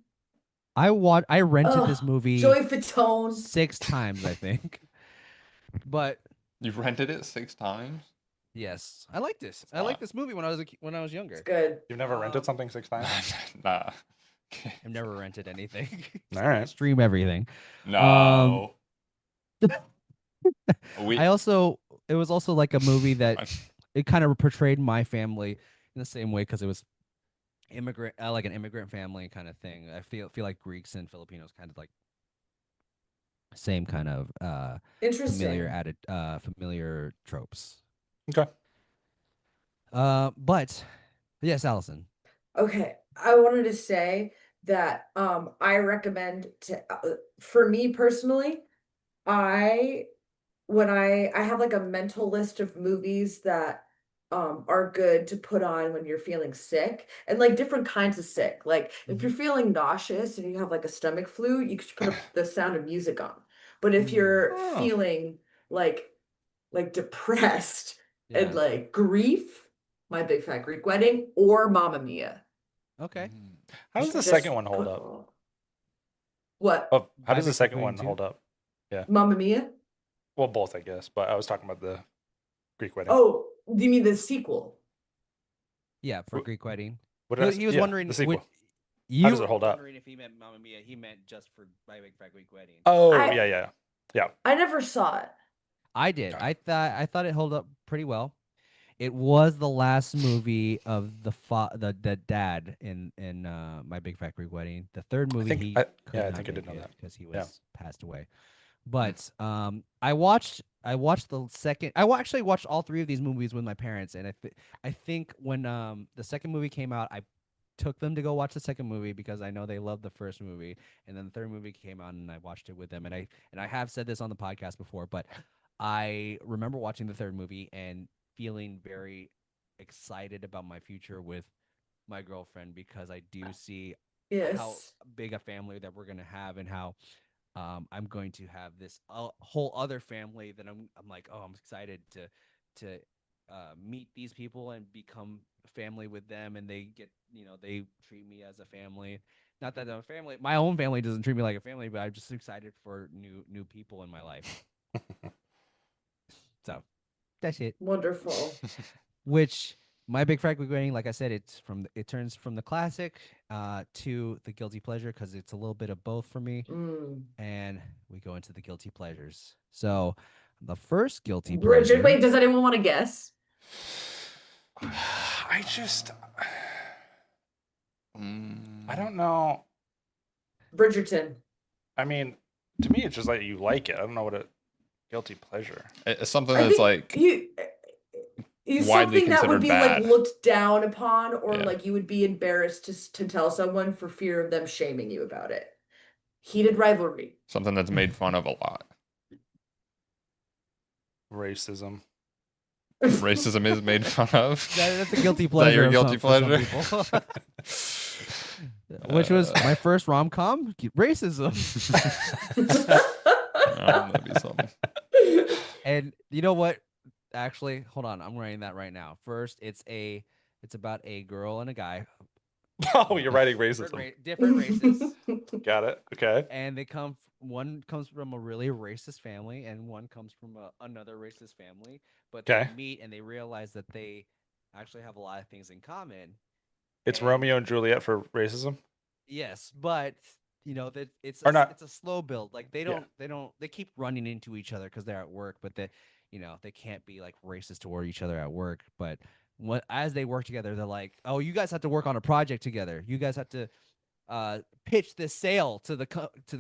I rented this
Ugh,
movie
Joey Fatone.
6 times, I think. But
You've rented it 6 times?
yes, I like this. I
Wow.
like this movie when I was younger.
It's good.
You've never rented something 6 times?
Nah.
I've never rented anything.
All right.
Stream everything.
No.
It was also like a movie that it kind of portrayed my family in the same way because it was like an immigrant family kind of thing. I feel like Greeks and Filipinos kind of like same kind of
Interesting.
familiar tropes.
Okay.
But yes, Allison.
Okay, I wanted to say that I recommend to for me personally, I when I have like a mental list of movies that are good to put on when you're feeling sick and like different kinds of sick. Like if you're feeling nauseous and you have like a stomach flu, you could put the Sound of Music on. But if you're
Oh.
feeling like depressed and
Yeah.
like grief, My Big Fat Greek Wedding or Mamma Mia.
Okay.
How does the
Just
second one hold
put-
up?
What?
Oh, how
My
does the
Big Fat
second
Greek
one
Wedding
hold up?
Mamma Mia?
Well, both, I guess, but I was talking about the Greek wedding.
Oh, do you mean the sequel?
Yeah, for
Wh-
Greek Wedding.
What did I
He was
yeah,
wondering
the sequel.
you
does it hold
were
up?
wondering if he meant Mamma Mia. He meant just for My Big Fat Greek Wedding.
Oh,
I-
yeah.
I never saw it.
I did.
Okay.
I thought it held up pretty well. It was the last movie of the dad in My Big Fat Greek Wedding. The third movie
think I did know that.
because he was
Yeah.
passed away. But I watched the second. Actually watched all 3 of these movies with my parents, and I think when the second movie came out, I took them to go watch the second movie because I know they loved the first movie, and then the third movie came out and I watched it with them, and I have said this on the podcast before, but I remember watching the third movie and feeling very excited about my future with my girlfriend because I do see how
Yes.
big a family that we're gonna have and how I'm going to have this whole other family that I'm like, oh, I'm excited to meet these people and become family with them, and they get they treat me as a family. Not that I'm a family, my own family doesn't treat me like a family, but I'm just excited for new people in my life. So that's it.
Wonderful.
Which My Big Fat Greek Wedding, like I said, it turns from the classic to the guilty pleasure because it's a little bit of both for me.
Mm.
And we go into the guilty pleasures. So the first guilty
Bridget,
pleasure.
wait, does anyone want to guess?
I just
Mm.
I don't know.
Bridgerton.
I mean, to me, it's just like you like it. I don't know what a guilty pleasure.
It's something
I
that's
think
like
you
widely
something that would
considered
be
bad.
like looked down upon, or
Yeah.
like you would be embarrassed to tell someone for fear of them shaming you about it. Heated rivalry.
something that's made fun of a lot.
Racism.
Racism is made fun of.
That's a guilty
Is that
pleasure.
your
of
guilty
for some
pleasure?
people. Which was my first rom-com, racism.
That'd be something.
And you know what? Actually, hold on. I'm writing that right now. First, it's about a girl and a guy.
Oh, you're writing racism.
Different races.
Got it. Okay.
And one comes from a really racist family and one comes from another racist family, but
Okay.
they meet and they realize that they actually have a lot of things in common.
It's
And-
Romeo and Juliet for racism.
Yes, but that it's
Or not.
it's a slow build. Like they keep running into each other because they're at work, but they can't be like racist toward each other at work. But as they work together, they're like, oh, you guys have to work on a project together. You guys have to pitch this sale to the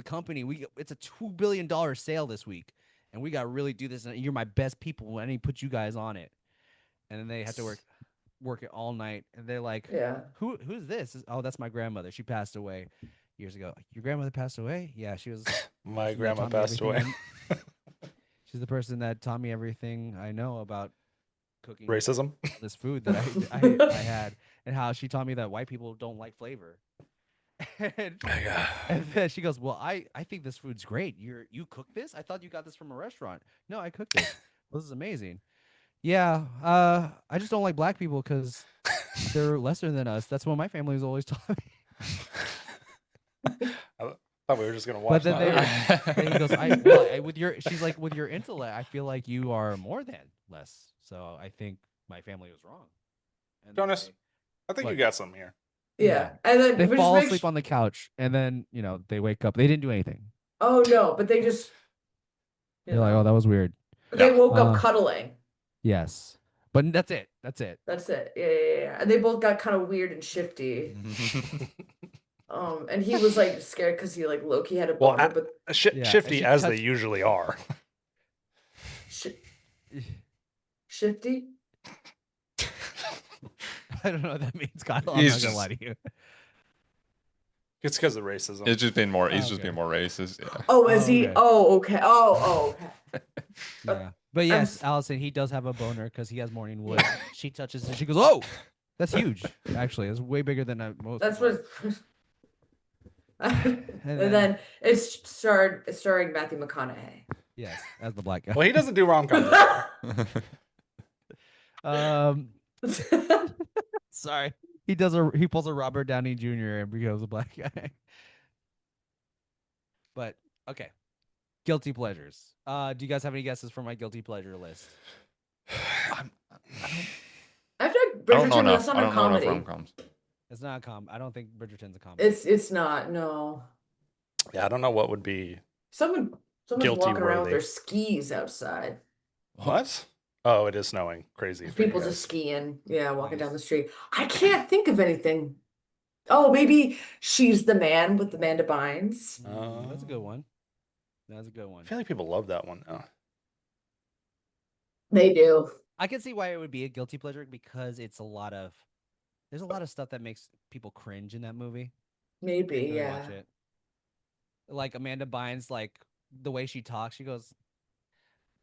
company. It's a $2 billion sale this week, and we got to really do this. And you're my best people. I need to put you guys on it. And then they have to work. work it all night, and they're like,
Yeah.
who's this? Oh, that's my grandmother. She passed away years ago. Your grandmother passed away? Yeah, she was.
My
person that
grandma
taught me
passed away.
everything She's the person that taught me everything I know about cooking
Racism.
this food that I had, and how she taught me that white people don't like flavor. and, and then she goes, "Well, I think this food's great. You cook this? I thought you got this from a restaurant. No, I cooked this. Well, this is amazing. Yeah, I just don't like black people because they're lesser than us. That's what my family's always taught me."
I thought we were just gonna
But
watch
then,
that.
then he goes, she's like, with your intellect, I feel like you are more than less. So I think my family was wrong. And then
Jonas, I think
what?
you got some here.
Yeah. And then
they
but just
fall
make
asleep on the couch, and then they wake up. They didn't do anything.
Oh no, but they just
They're like, "Oh, that was weird."
they woke
Uh,
up cuddling.
Yes, but that's it. That's it.
That's it. Yeah. And they both got kind of weird and shifty. And he was like scared because he like Loki had a
Well,
boner, but
Yeah,
shifty
she
as they
touched-
usually are.
shifty.
I don't know what that means, Kyle. I'm
He's
not gonna
just-
lie to you.
It's because of racism.
It's just being more. He's just
Okay.
being more racist. Yeah.
Oh, is he?
okay.
Oh, okay. Oh, okay.
Yeah, but yes, Allison, he does have a boner because he has morning wood. She touches it. She goes, "Oh, that's huge. Actually, it's way bigger than most."
That's
people."
what. And then it's starring Matthew McConaughey.
Yes, as the black guy.
Well, he doesn't do rom-coms.
Sorry, he pulls a Robert Downey Jr. and becomes a black guy. But okay, guilty pleasures. Do you guys have any guesses for my guilty pleasure list?
I feel like
I don't know
Bridgerton.
enough.
That's not
I
a
don't know enough
comedy.
rom-coms.
It's not a I don't think Bridgerton's a comedy.
It's not. No.
Yeah, I don't know what would be.
Someone's
Guilty
walking around with
worthy.
their skis outside.
What? Oh, it is snowing. Crazy. for you
People
guys.
just skiing. Yeah, walking down the street. I can't think of anything. Oh, maybe She's the Man with Amanda Bynes.
That's a good one. That's a good one.
I feel like people love that one now.
They do.
I can see why it would be a guilty pleasure because there's a lot of stuff that makes people cringe in that movie.
Maybe,
When you
yeah.
watch it. Like Amanda Bynes, like the way she talks, she goes,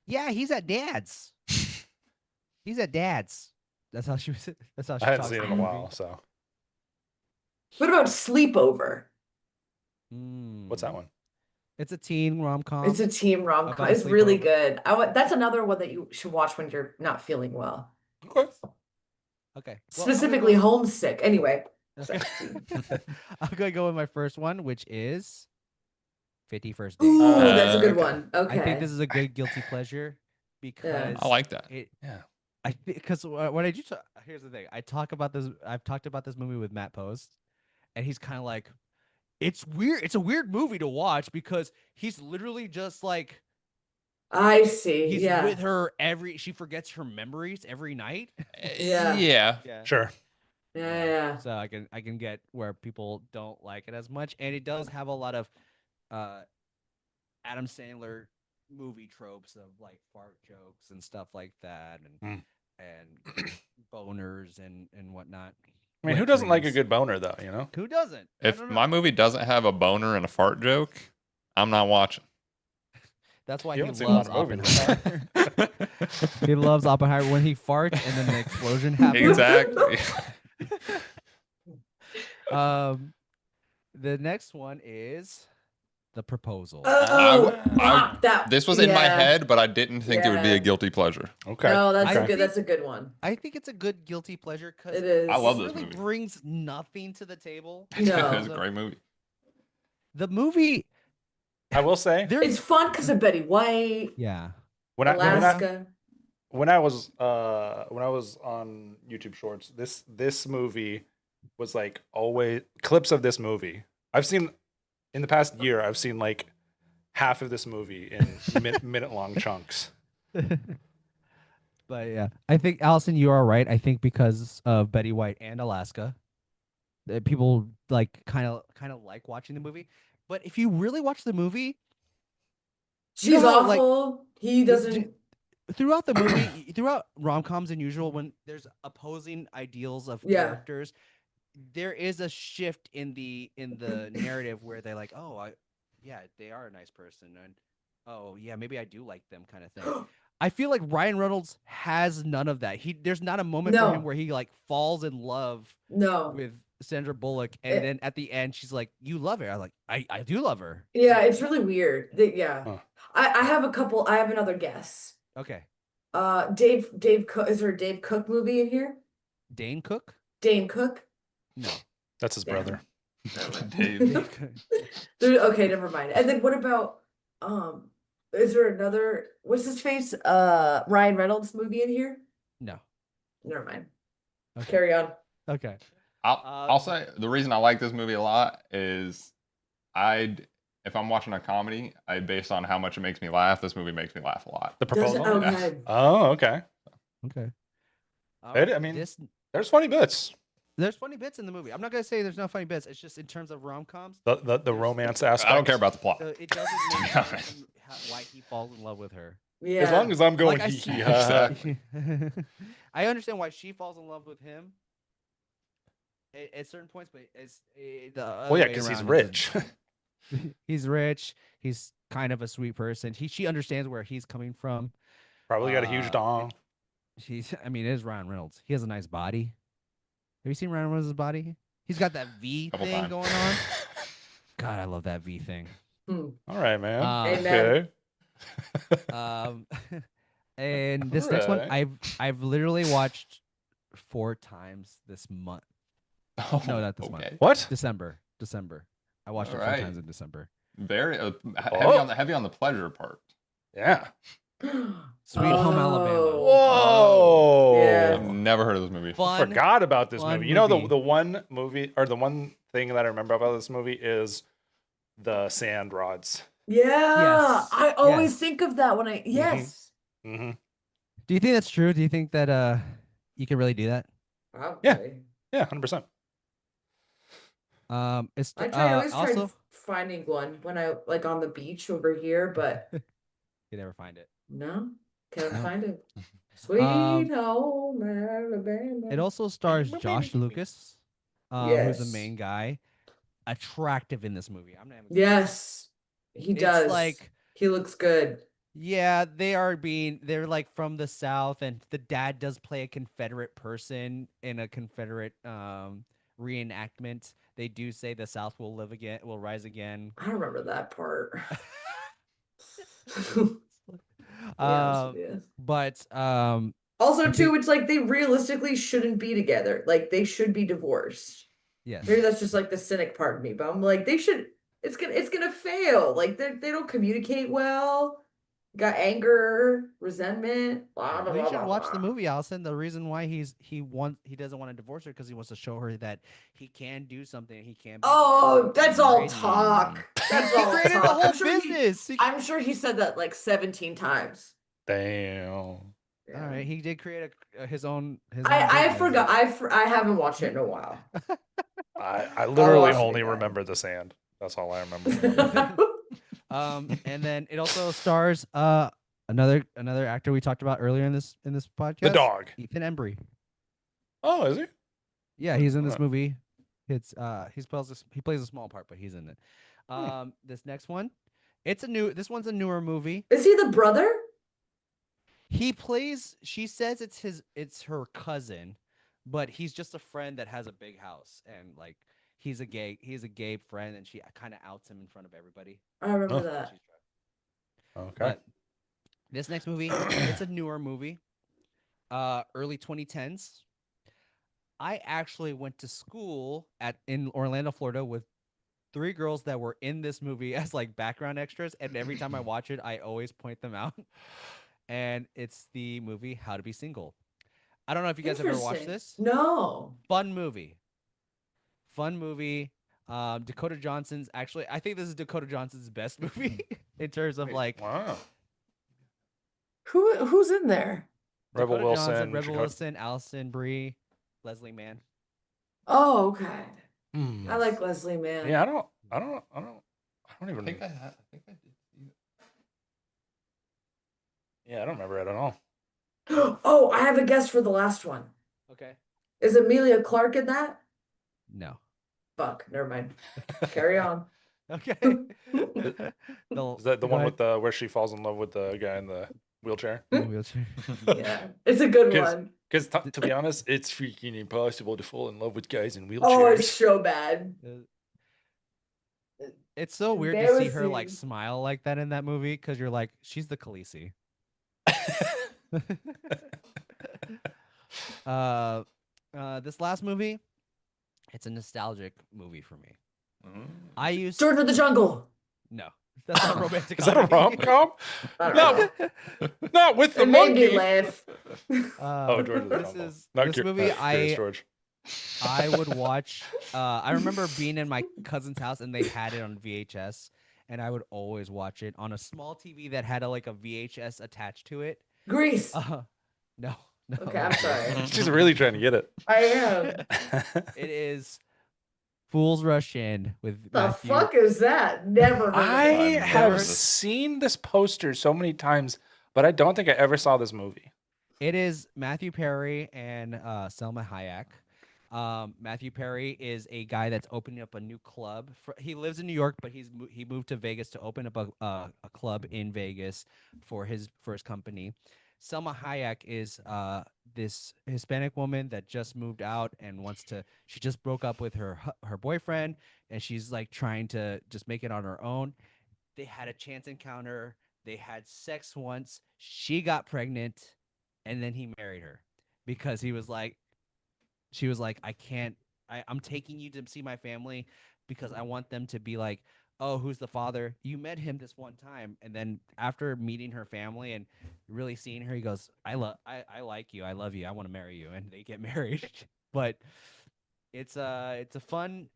"Yeah, he's at Dad's. He's at Dad's." That's how she was. That's how she
I hadn't
talks
seen it
in
in
the
a
movie.
while, so
What about Sleepover?
what's that one?
It's a teen rom-com.
It's a teen rom
About
com.
a
It's really
sleepover.
good. That's another one that you should watch when you're not feeling well.
Okay.
Okay.
Specifically, homesick. Anyway.
Okay. I'm gonna go with my first one, which is 51st Dates.
Ooh, that's a good
okay.
one. Okay.
I think this is a good guilty pleasure because
I like that.
Yeah.
because when I do here's the thing, I've talked about this movie with Matt Post, and he's kind of like, it's weird. It's a weird movie to watch because he's literally just like,
I see.
he's
Yeah.
with her she forgets her memories every night.
Yeah.
Yeah.
Yeah.
Sure.
Yeah.
So I can get where people don't like it as much, and it does have a lot of Adam Sandler movie tropes of like fart jokes and stuff like that, and boners and whatnot.
I mean, who
Wet
doesn't like a
dreams.
good boner, though? You know.
Who doesn't? I
If
don't know.
my movie doesn't have a boner and a fart joke, I'm not watching.
That's why
You
he
haven't seen a lot
loves
of movies.
Oppenheimer. He loves Oppenheimer when he farts and then the explosion happens.
Exactly.
The next one is The Proposal.
Oh,
I-
that.
This was in my
yeah.
head, but I didn't think it would be
Yeah.
a guilty pleasure.
Okay.
No, that's
I
a good. That's a good one.
I think it's a good guilty pleasure because
It is.
I love
it
this
really
movie.
brings nothing to the table.
No.
It's a great movie.
The movie,
I will say
It's fun because of Betty White,
yeah.
when I
Alaska.
when I was on YouTube Shorts, this movie was like always clips of this movie. I've seen in the past year. I've seen like half of this movie in minute long chunks.
But yeah, I think Allison, you are right. I think because of Betty White and Alaska, that people like kind of like watching the movie. But if you really watch the movie,
She's
know how, like,
awful. He doesn't.
throughout the movie, throughout rom-coms and usual, when there's opposing ideals of
Yeah.
characters, there is a shift in the narrative where they're like, oh, yeah, they are a nice person, and oh yeah, maybe I do like them, kind of thing. I feel like Ryan Reynolds has none of that. There's not a moment for him
No.
where he like falls in love
No.
with Sandra Bullock, and then at the end she's like, "You love her." I'm like, I do love her.
Yeah, it's really weird. Yeah.
Huh.
I have a couple. I have another guess.
Okay,
Dave Cook. Is there a Dave Cook movie in here?
Dane Cook?
Dane Cook?
No.
That's his brother.
Dave.
Okay, never mind. And then what about is there another what's his face? Ryan Reynolds movie in here?
No.
Never mind.
Okay.
Carry on.
Okay.
I'll say the reason I like this movie a lot is if I'm watching a comedy, based on how much it makes me laugh, this movie makes me laugh a lot.
The
Does it?
proposal.
Okay.
Oh, okay.
Okay.
I mean, there's funny bits.
There's funny bits in the movie. I'm not gonna say there's no funny bits. It's just in terms of rom-coms.
The romance aspect.
I don't care about the plot.
It doesn't
To
make
be honest.
sense why he falls in love with her.
Yeah.
As long as I'm going
Like,
hee hee ha ha.
I understand why she falls in love with him at certain points, but it's the other
Well, yeah,
way
because he's
around.
rich.
He's rich. He's kind of a sweet person. She understands where he's coming from.
Probably got a huge dong.
I mean, it is Ryan Reynolds. He has a nice body. Have you seen Ryan Reynolds' body? He's got that V
Couple
thing
times.
going on. God, I love that V thing.
All right, man.
Amen.
Okay.
And this next one,
Alright.
I've literally watched 4 times this month.
Oh,
No, not this month.
okay.
What?
December. I watched it 4
Alright.
times in December.
Very
Oh.
heavy on the pleasure part.
Yeah.
Sweet Home Alabama.
Whoa.
Yeah.
I've never heard of this movie.
Fun.
Forgot about this
fun
movie. You know,
movie.
the one movie or the one thing that I remember about this movie is the sand rods.
Yeah.
Yes.
I always
Yes.
think of that when I yes.
Mm-hmm.
Do you think that's true? Do you think that you can really do that?
Okay.
Yeah, 100%.
It's
I always tried
also
finding one when I like on the beach over here, but
you never find it.
no, can't
No.
find it. Sweet home Alabama.
It also stars Josh Lucas, who's the
Yes.
main guy. Attractive in this movie. I'm not even
Yes, he
It's
does.
like,
he looks good.
yeah, they're like from the South, and the dad does play a Confederate person in a Confederate reenactment. They do say the South will rise again.
I remember that part.
But
Also, too, it's like they realistically shouldn't be together. Like they should be divorced.
yes.
Maybe that's just like the cynic part of me, but I'm like, they should. It's gonna fail. Like they don't communicate well. Got anger, resentment. Blah, blah,
You
blah,
should
blah,
watch the
blah.
movie, Allison. The reason why he doesn't want to divorce her because he wants to show her that he can do something. He can.
Oh, that's all
crazy.
talk. That's all
Created the
talk.
whole business.
I'm sure he said that like 17 times.
Damn.
All right, he did create his own.
I
business.
forgot. I haven't watched it in a while.
I literally
watch it
only
again.
remember the sand. That's all I remember.
And then it also stars another actor we talked about earlier in this podcast.
The dog.
Ethan Embry.
Oh, is he?
Yeah, he's in this
Okay.
movie. It's he plays a small part, but he's in it. This next one, this one's a newer movie.
Is he the brother?
She says it's her cousin, but he's just a friend that has a big house, and like he's a gay friend, and she kind of outs him in front of everybody.
I remember
Oh.
that.
Okay.
But this next movie, it's a newer movie, early 2010s. I actually went to school in Orlando, Florida, with 3 girls that were in this movie as like background extras, and every time I watch it, I always point them out. And it's the movie How to Be Single. I don't know if you guys ever watched
Interesting.
this.
No.
Fun movie. Dakota Johnson's actually, I think this is Dakota Johnson's best movie in terms of like
Wow.
Who's in there?
Rebel
Dakota
Wilson.
Johnson, Rebel
Dakota-
Wilson, Allison Brie, Leslie Mann.
Oh, okay.
Hmm.
I like Leslie Mann.
Yeah, I don't even.
I think I did see
Yeah, I don't remember it at all.
Oh, I have a guess for the last one.
Okay.
Is Amelia Clark in that?
No.
Fuck, never mind. Carry on.
Okay.
Is that the
Go
one
ahead.
with the where she falls in love with the guy in the wheelchair?
In the wheelchair?
Yeah, it's a good
Because
one.
to be honest, it's freaking impossible to fall in love with guys in wheelchairs.
Oh, it's so bad.
It's so weird to see her like
Embarrassing.
smile like that in that movie because you're like, she's the Khaleesi. This last movie, it's a nostalgic movie for me. I used
George of the Jungle.
no, that's not a romantic.
Is that a
comedy.
rom-com?
I don't know.
Not with the
It made me
monkey.
laugh.
Oh, George of the
this
Jungle.
is
Not
this
Cur-
movie.
not Curious George.
I would watch. I remember being in my cousin's house and they had it on VHS, and I would always watch it on a small TV that had like a VHS attached to it.
Grease.
No.
Okay, I'm sorry.
She's really trying to get it.
I am.
It is Fools Rush In with
The
Matthew.
fuck is that? Never heard of
I
it.
have
Never-
seen this poster so many times, but I don't think I ever saw this movie.
It is Matthew Perry and Selma Hayek. Matthew Perry is a guy that's opening up a new club. He lives in New York, but he moved to Vegas to open up a club in Vegas for his company. Selma Hayek is this Hispanic woman that just moved out and she just broke up with her boyfriend, and she's like trying to just make it on her own. They had a chance encounter. They had sex once. She got pregnant, and then he married her because she was like, I'm taking you to see my family because I want them to be like, oh, who's the father? You met him this one time. And then after meeting her family and really seeing her, he goes, I like you. I love you. I want to marry you. And they get married. But it's a fun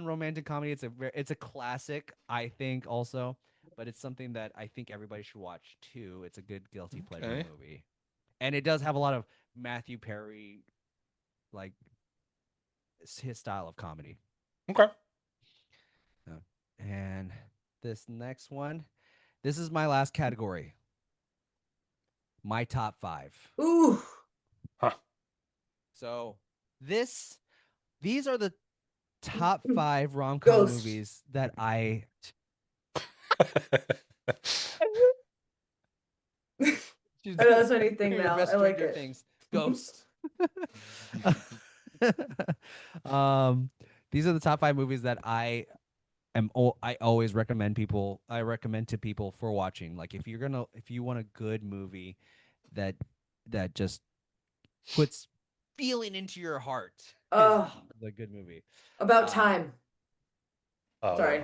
romantic comedy. It's a classic, I think, also, but it's something that I think everybody should watch too. It's a good guilty pleasure movie. And it does have a lot of Matthew Perry, like his style of comedy.
Okay.
And this next one, this is my last category. My top 5.
Ooh.
Huh.
So these are the top 5 rom-com
Ghost.
movies that I.
I know that's anything
Your
now.
best
I like
Stranger
it.
Things. Ghost. These are the top 5 movies that I always recommend people. I recommend to people for watching. Like if you want a good movie that just puts feeling into your heart.
Oh,
The good movie.
about time.
Oh,
Sorry.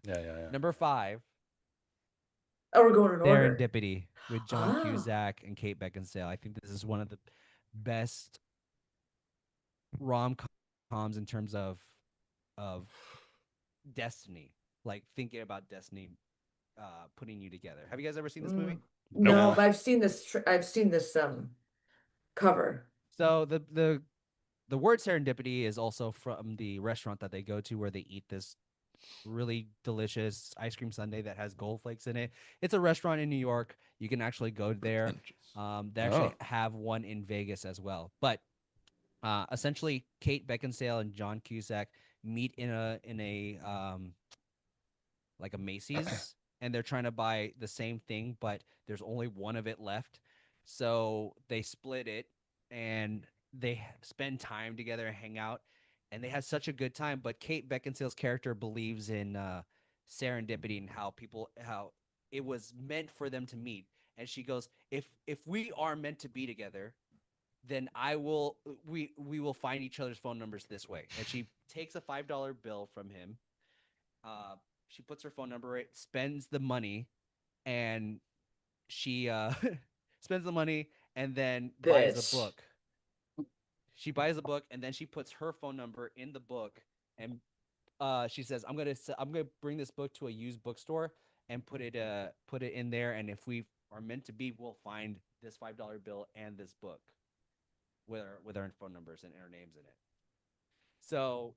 Yeah.
Number 5,
Oh, we're going in order.
Serendipity with John
Ah.
Cusack and Kate Beckinsale. I think this is one of the best rom-coms in terms of destiny, like thinking about destiny, putting you together. Have you guys ever seen this movie?
No,
Nope.
but I've seen this. I've seen this cover.
So the word serendipity is also from the restaurant that they go to where they eat this really delicious ice cream sundae that has gold flakes in it. It's a restaurant in New York. You can actually go there. They actually have one in Vegas as well. But essentially, Kate Beckinsale and John Cusack meet in a like a Macy's, and they're trying to buy the same thing, but there's only one of it left. So they split it, and they spend time together and hang out, and they had such a good time. But Kate Beckinsale's character believes in serendipity and how it was meant for them to meet. And she goes, if we are meant to be together, then we will find each other's phone numbers this way. And she takes a $5 bill from him. She puts her phone number, spends the money, and she spends the money and then buys a book. She buys a book and then she puts her phone number in the book, and she says, I'm gonna bring this book to a used bookstore and put it in there, and if we are meant to be, we'll find this $5 bill and this book with our phone numbers and our names in it. So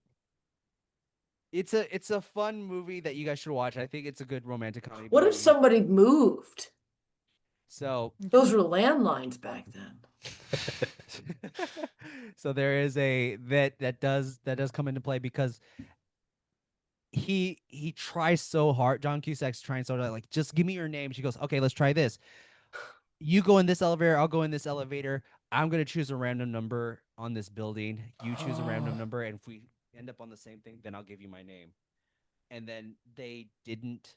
it's a fun movie that you guys should watch. I think it's a good romantic comedy.
What if somebody moved?
So
Those were landlines back then.
so there is a that does come into play because he tries so hard. John Cusack's trying so hard, like, just give me your name. She goes, okay, let's try this. You go in this elevator, I'll go in this elevator. I'm gonna choose a random number on this building. You choose a random number, and if we end up on the same thing, then I'll give you my name. And then they didn't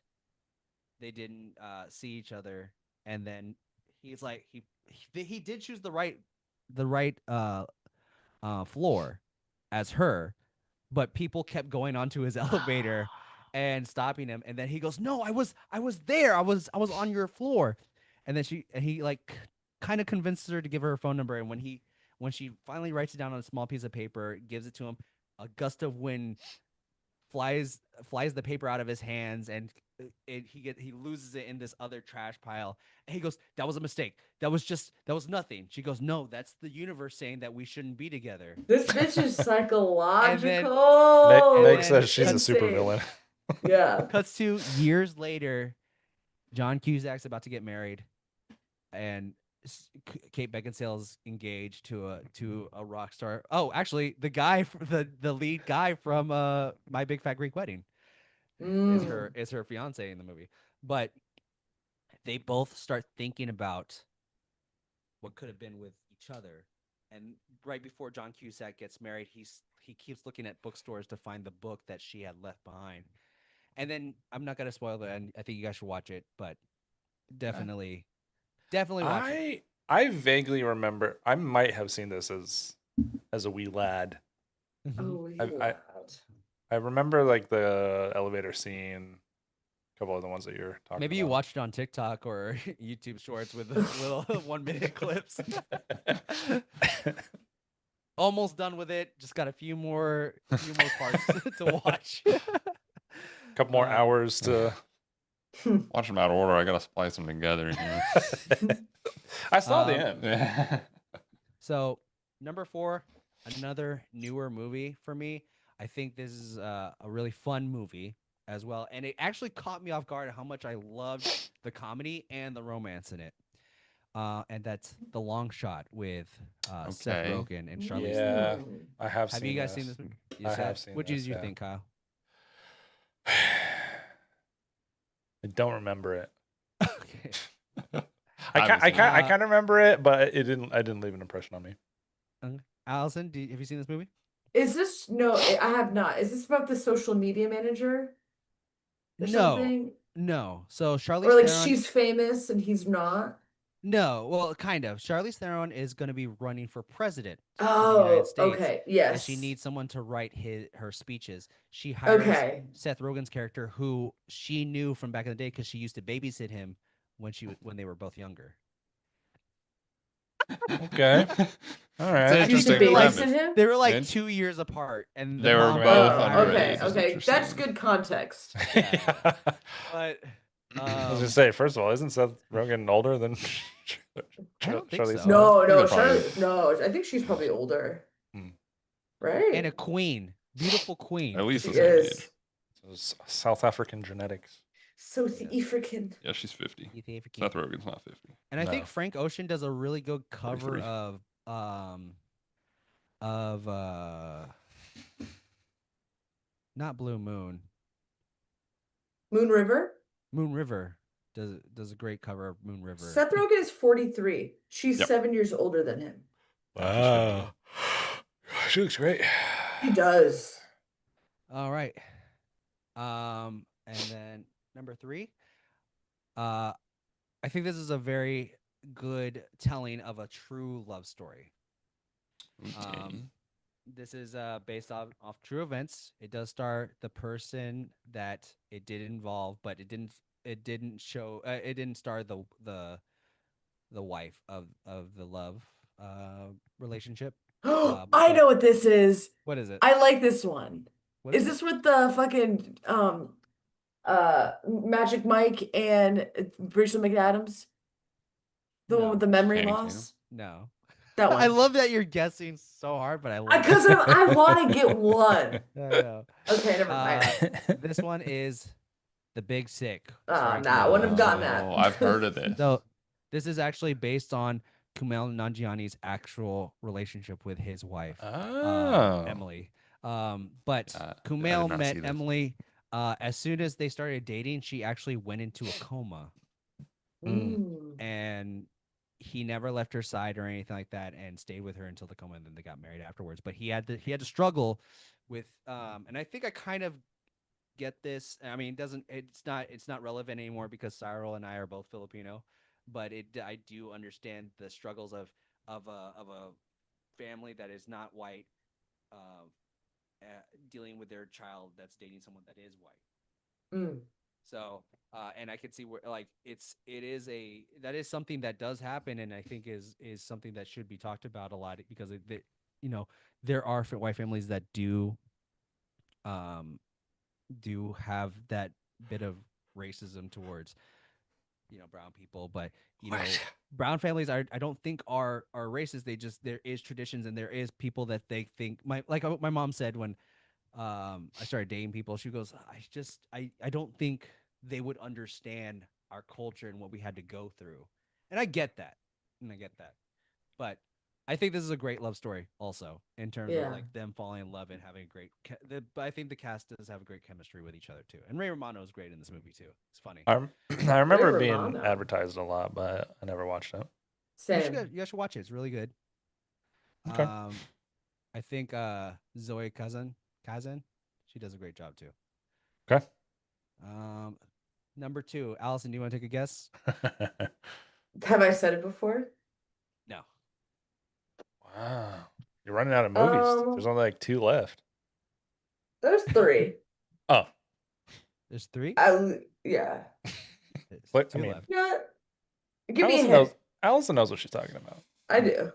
see each other, and then he's like he did choose the right floor as her, but people kept going onto his elevator and stopping him, and then he goes, no, I was there, I was on your floor. And then he like kind of convinces her to give her phone number, and when she finally writes it down on a small piece of paper, gives it to him, a gust of wind flies the paper out of his hands, and he loses it in this other trash pile. And he goes, that was a mistake, that was nothing. She goes, no, that's the universe saying that we shouldn't be together.
This bitch is psychological.
Meg
then
says she's a
insane.
supervillain.
Yeah.
Cuts to years later, John Cusack's about to get married, and Kate Beckinsale's engaged to a rock star. Oh, actually, the guy, the lead guy from My Big Fat Greek Wedding, is her fiance in the movie. But they both start thinking about what could have been with each other. And right before John Cusack gets married, he keeps looking at bookstores to find the book that she had left behind. And then I'm not gonna spoil it, and I think you guys should watch it, but definitely watch it.
I vaguely remember. I might have seen this as a wee lad.
Oh,
I remember like the elevator scene. A couple of the ones that you're talking.
Maybe
about.
you watched it on TikTok or YouTube Shorts with the little 1-minute clips. Almost done with it. Just got a few more parts to watch.
Couple more hours to
Watch them out of order. I gotta splice them together.
I saw the end.
Yeah.
So, number 4, another newer movie for me. I think this is a really fun movie as well, and it actually caught me off guard how much I loved the comedy and the romance in it. And that's The Long Shot with Seth
Okay.
Rogen and Charlize
Yeah,
Theron.
I have.
Have
seen
you guys
this.
seen this movie?
I have seen
What did
this,
you
yeah.
think, Kyle?
I don't remember it.
Okay.
I kind of remember it, but it didn't. I didn't leave an impression on me.
Allison, have you seen this movie?
Is this no? I have not. Is this about the social media manager? Or something?
No. So Charlize
Or like
Theron,
she's famous and he's not.
no, well, kind of. Charlize Theron is going to be running for president of the
Oh,
United States.
okay.
And
Yes.
she needs someone to write her speeches. She hires
Okay.
Seth Rogen's character, who she knew from back in the day because she used to babysit him when they were both younger.
Okay. All right.
It's
You used to
interesting
babysit
premise.
him?
They were like
Good.
2 years apart, and
They were
mom
both
hired
underage.
her.
Okay,
That's
okay. That's
interesting.
good context.
Yeah. But
I was gonna say, first of all, isn't Seth Rogen older than
I don't think
Charlize
so.
No,
They're
no,
probably-
Charlotte, no. I think she's probably older.
Hmm.
Right?
and a queen, beautiful queen.
At least
She
the same
is.
age.
South African genetics.
South African.
Yeah, she's 50.
Ethan African.
Seth Rogen's not 50.
And I think
No.
Frank Ocean does a really good cover
43.
of not Blue Moon.
Moon River?
Moon River does a great cover of Moon River.
Seth Rogen is 43. She's
Yep.
7 years older than him.
Wow. She looks great.
He does.
All right. And then number 3. I think this is a very good telling of a true love story.
Okay.
This is based off true events. It does star the person that it did involve, but it didn't show it didn't star the wife of the love relationship.
I know what this is.
What is it?
I like this one.
What
Is this with the fucking Magic Mike and Rachel McAdams? The one
No.
with the memory
Channing
loss?
No.
That one.
I love that you're guessing so hard, but I love
Because
it.
I want to get one.
I know.
Okay, never mind.
This one is The Big Sick.
Ah,
starring
nah, I
Keanu
wouldn't have
Reeves.
gotten that.
Oh, I've heard of this.
So This is actually based on Kumail Nanjiani's actual relationship with his wife, Emily. But
I did
Kumail
not
met
see this.
Emily as soon as they started dating. She actually went into a coma, and he never left her side or anything like that, and stayed with her until the coma, and then they got married afterwards. But he had to struggle with, and I think I kind of get this. I mean, it's not relevant anymore because Cyril and I are both Filipino, but I do understand the struggles of a family that is not white, dealing with their child that's dating someone that is white.
Mm.
So, and I can see where like that is something that does happen, and I think is something that should be talked about a lot because there are white families that do have that bit of racism towards brown people, but brown families I don't think are racist. There is traditions and there is people that they think my mom said when I started dating people, she goes, I don't think they would understand our culture and what we had to go through. And I get that. But I think this is a great love story also in terms of like them falling in love and having a great but I think the cast does have a great chemistry with each other too. And Ray Romano is great in this movie too. It's funny.
I remember it being
Romano.
advertised a lot, but I never watched it.
Same.
You guys should watch it. It's really good.
Okay.
I think Zoe Kazan, she does a great job too.
Okay.
Number 2, Allison, do you want to take a guess?
Have I said it before?
No.
Wow. You're running out of movies. There's only like 2 left.
There's 3.
Oh.
There's 3?
Yeah.
What?
2 left.
Yeah. Give me a
Allison
hint.
Allison knows what she's talking about.
I do.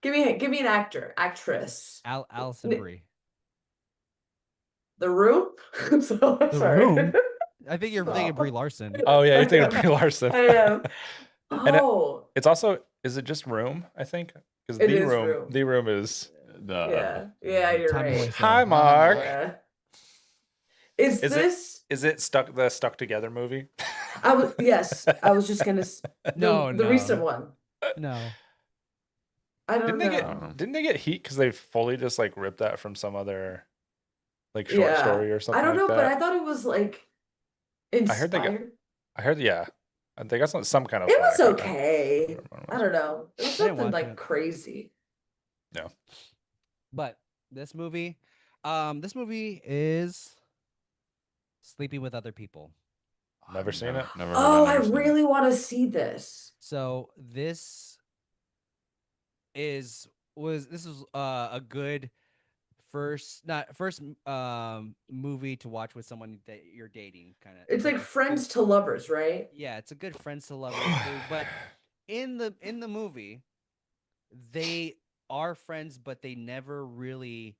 Give me an actress.
Allison Brie.
The Room? So, I'm
The
sorry.
Room? I think you're thinking Brie Larson.
Oh yeah, you're thinking of Brie Larson.
I am.
And
Oh.
it's also, is it just Room, I think? Because
It is Room.
The Room is
Yeah, you're
Time
right.
Away.
Hi, Mark.
Yeah. Is
it Stuck Together movie?
Yes, I was just gonna
No,
the recent one.
No.
I don't know.
Didn't they get heat because they fully just like ripped that from some other like short story or something?
I don't know,
like
but
that?
I thought it was like inspired.
I heard they got some kind of
It was
flack.
okay. I don't know. It was
I didn't
something
watch
like
it.
crazy.
No.
But this movie is Sleeping with Other People.
Never seen it.
Never.
Oh, I
never seen it.
really want to see this.
So this was a good first movie to watch with someone that you're dating kind of.
It's like friends to lovers, right?
Yeah, it's a good friends to lovers movie, but in the movie they are friends, but they never really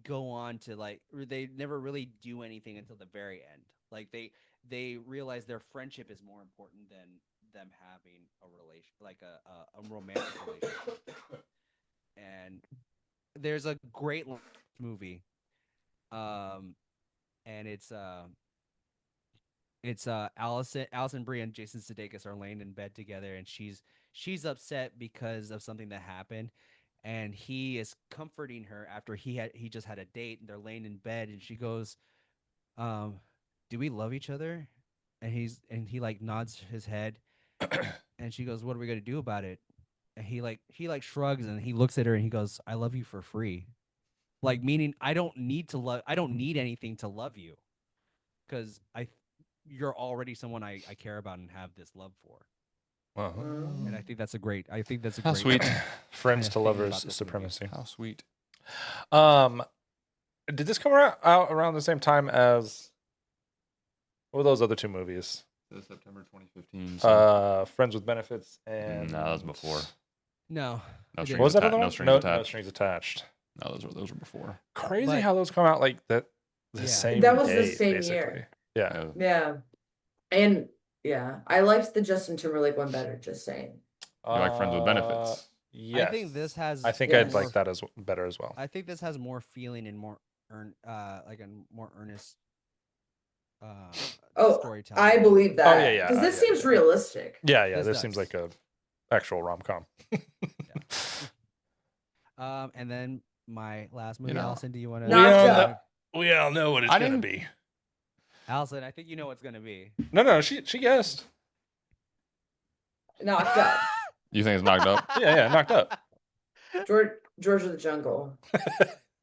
go on to they never really do anything until the very end. Like they realize their friendship is more important than them having a relation, like a romantic relationship. And there's a great movie, and it's Allison Brie and Jason Sudeikis are laying in bed together, and she's upset because of something that happened, and he is comforting her after he just had a date, and they're laying in bed, and she goes, do we love each other? And he like nods his head, and she goes, what are we gonna do about it? And he shrugs, and he looks at her and he goes, I love you for free. Like, meaning I don't need anything to love you, because you're already someone I care about and have this love for.
Wow.
And I think that's a great.
How sweet.
Friends to
thing
lovers
about this
supremacy.
How sweet.
Did this come out around the same time as what were those other 2 movies?
September 2015.
Friends with Benefits and
No, that was before.
No.
No
it
strings
didn't.
What was that other
attached.
one?
No strings
No
attached.
strings attached.
No, those were before.
Crazy
But-
how those come out like that the
Yeah.
same
That was the
day,
same
basically.
year.
Yeah.
Yeah. And yeah, I liked the Justin Timberlake one better, just saying.
You like Friends with Benefits?
Yes.
I think this has.
I think
Yes.
I'd like that better as well.
I think this has more feeling and more like a more earnest
Oh,
storytelling.
I believe that.
Oh, yeah, yeah,
Because this
yeah,
seems
yeah.
realistic.
Yeah, yeah.
This
This
does.
seems like a actual rom-com.
And then my last movie,
know,
Allison, do you want to?
Knocked Up.
We all know what it's
I
gonna
didn't-
be.
Allison, I think you know what's gonna be.
No, she guessed.
Knocked Up.
You think it's knocked up?
Yeah, knocked up.
George of the Jungle.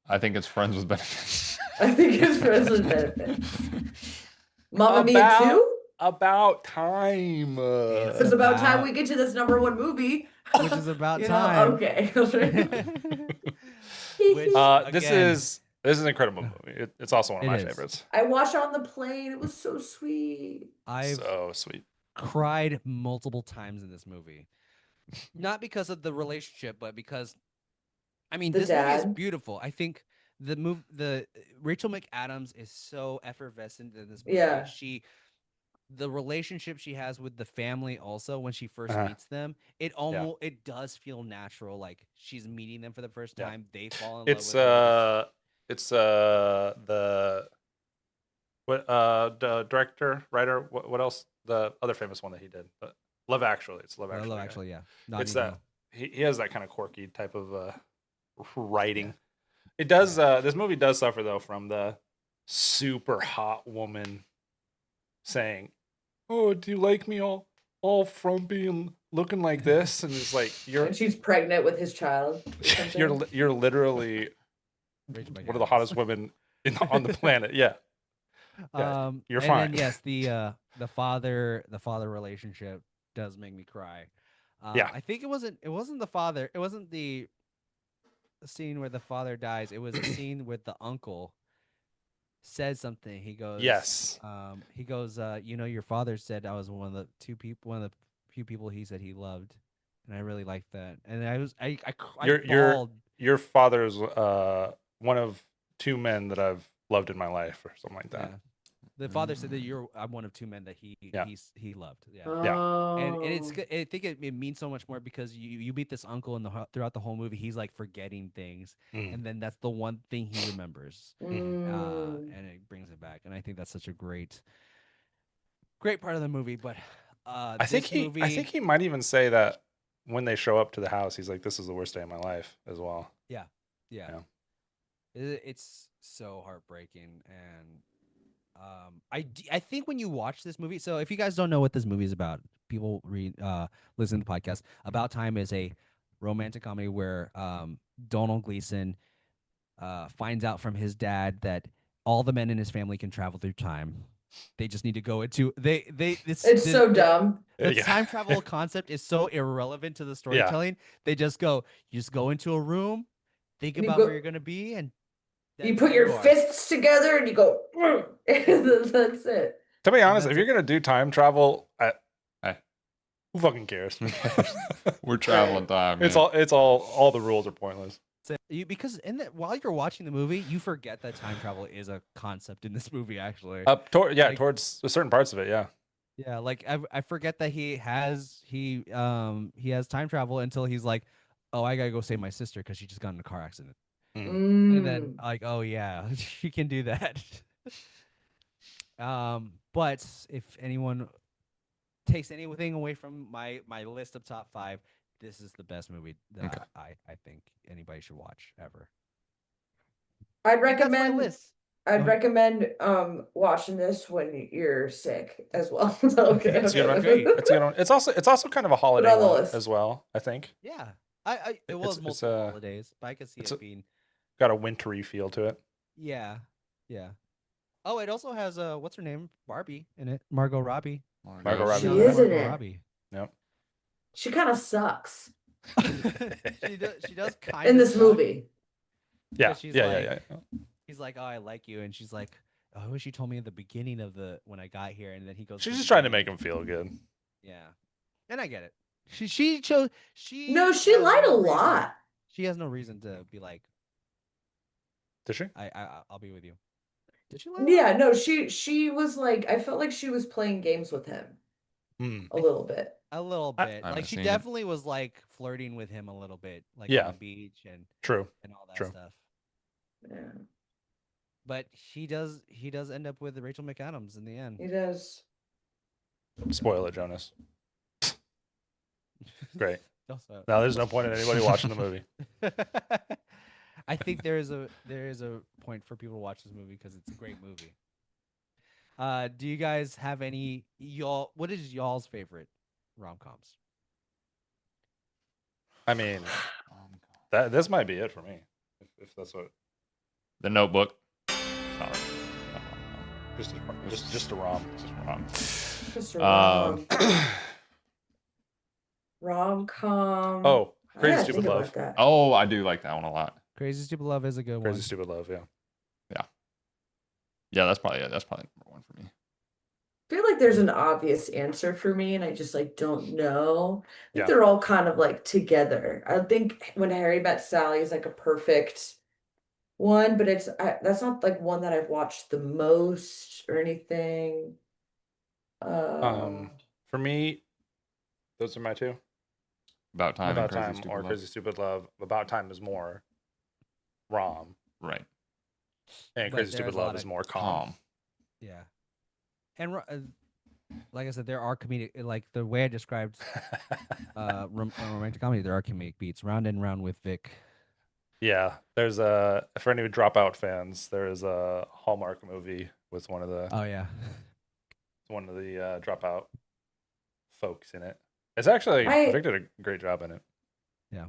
I think it's Friends with Benefits.
I think it's Friends with Benefits. Mamma Mia 2?
About time.
It's about time we get to this #1 movie.
Which is about
You know,
time.
okay.
Which,
This
again,
is an incredible movie. It's also one of
It
my
is.
favorites.
I watched it on the plane. It was so sweet.
I've
So sweet.
cried multiple times in this movie. Not because of the relationship, but because I mean
The
this movie is
dad.
beautiful. I think the Rachel McAdams is so effervescent in this movie.
Yeah.
The relationship she has with the family also when she 1st
Uh-huh.
meets them, it does feel natural, like she's meeting them for the first
Yeah.
time. They fall in
It's
love with
the director, writer, what else? The other famous one that he did. Love Actually. It's Love Actually.
Love
right?
Actually, yeah.
It's that he has that kind of quirky type of writing. It does this movie does suffer though from the super hot woman saying, "Oh, do you like me all frumpy and looking like this?" And it's like
And she's pregnant with his child.
you're literally
Rachel
one of the hottest women on the planet. Yeah. Yeah, you're
and
fine.
then yes, the father relationship does make me cry.
Yeah.
I think it wasn't the father. It wasn't the scene where the father dies. It was a scene with the uncle said something. He goes,
Yes.
He goes, you know, your father said I was one of the few people he said he loved, and I really liked that. And I bawled.
Your father's one of 2 men that I've loved in my life, or something like that.
Yeah. The father said that I'm one of 2 men that he loved. Yeah.
Oh.
And I think it means so much more because you meet this uncle throughout the whole movie. He's like forgetting things, and then that's the one thing he remembers, and it brings it back. And I think that's such a great part of the movie. But
I think he might even say that when they show up to the house, he's like, "This is the worst day of my life," as well.
Yeah.
Yeah.
It's so heartbreaking, and I think when you watch this movie, so if you guys don't know what this movie is about, people listen to the podcast. About Time is a romantic comedy where Donald Gleason finds out from his dad that all the men in his family can travel through time. They just need to go into
It's so dumb.
The time travel concept is so irrelevant to the storytelling. They just go, you just go into a room, think
And you
about
go-
where you're gonna be, and
You
that's
put
where
your
are.
fists together and you go, and that's it.
To be honest,
that's
if you're gonna do time travel, who fucking cares?
We're traveling time. Man.
It's all the rules are pointless.
So because while you're watching the movie, you forget that time travel is a concept in this movie. Actually,
Towards certain parts of it, yeah.
yeah, like I forget that he has time travel until he's like, oh, I gotta go save my sister because she just got in a car accident, and then like, oh yeah, you can do that. But if anyone takes anything away from my list of top 5, this is the best movie that I think anybody should watch ever.
I'd
That's my
recommend
list.
I'd recommend watching this when you're sick as well. Okay.
It's a good one.
Great.
It's a good one. It's also kind of a holiday
on the
one
list.
as well, I think.
Yeah, it was
It's
multiple holidays, but I could see
it's
it being.
Got a wintry feel to it.
Yeah. Oh, it also has what's her name, Barbie in it, Margot Robbie.
Margot Robbie.
She is in
Margot
it.
Robbie.
Yep.
She kind of sucks
She does kind
in
of
this
suck.
movie.
Yeah.
She's
Yeah,
like-
yeah.
He's like, oh, I like you, and she's like, oh, I wish you told me at the beginning of when I got here, and then he goes.
She's
the
just trying to
beginning.
make him feel good.
Yeah, and I get it. She chose.
No, she
has
lied a
no reason-
lot.
She has no reason to be like,
Did she?
I'll be with you. Did she lie? a lot?
Yeah, no, she was like, I felt like she was playing games with him a little bit.
A little
I
bit.
haven't
Like she
seen it.
definitely was like flirting with him a little bit, like
Yeah.
on the beach and
True.
all that
True.
stuff.
Yeah.
But he does end up with Rachel McAdams in the end.
He does.
Spoil it, Jonas. Great.
Also,
Now there's no point in anybody watching the movie.
I think there is a point for people to watch this movie because it's a great movie. Do you guys have any what is y'all's favorite rom-coms?
I mean, this might be it for me. If that's what.
The Notebook.
Just a rom.
Just a rom. Rom-com.
Oh,
I
Crazy
gotta
Stupid
think
Love.
about that.
Oh, I do like that one a lot.
Crazy Stupid Love is a good one.
Crazy Stupid Love, yeah.
Yeah, that's probably number one for me.
I feel like there's an obvious answer for me, and I just like don't know. I think
Yeah.
they're all kind of like together. I think When Harry Met Sally is like a perfect one, but that's not like one that I've watched the most or anything.
For me, those are my two.
About Time.
About
and Crazy
Time
Stupid
or
Love.
Crazy Stupid Love. About Time is more rom,
Right.
and
But
Crazy
there's
Stupid
a lot
Love is
of
more calm.
Calm.
Yeah. And like I said, there are comedic, like the way I described romantic comedy, there are comedic beats. Round and Round with Vic.
Yeah, there's for any Dropout fans, there is a Hallmark movie with one of the
Oh yeah.
Dropout folks in it. It's actually Vic did a great job in it.
Yeah.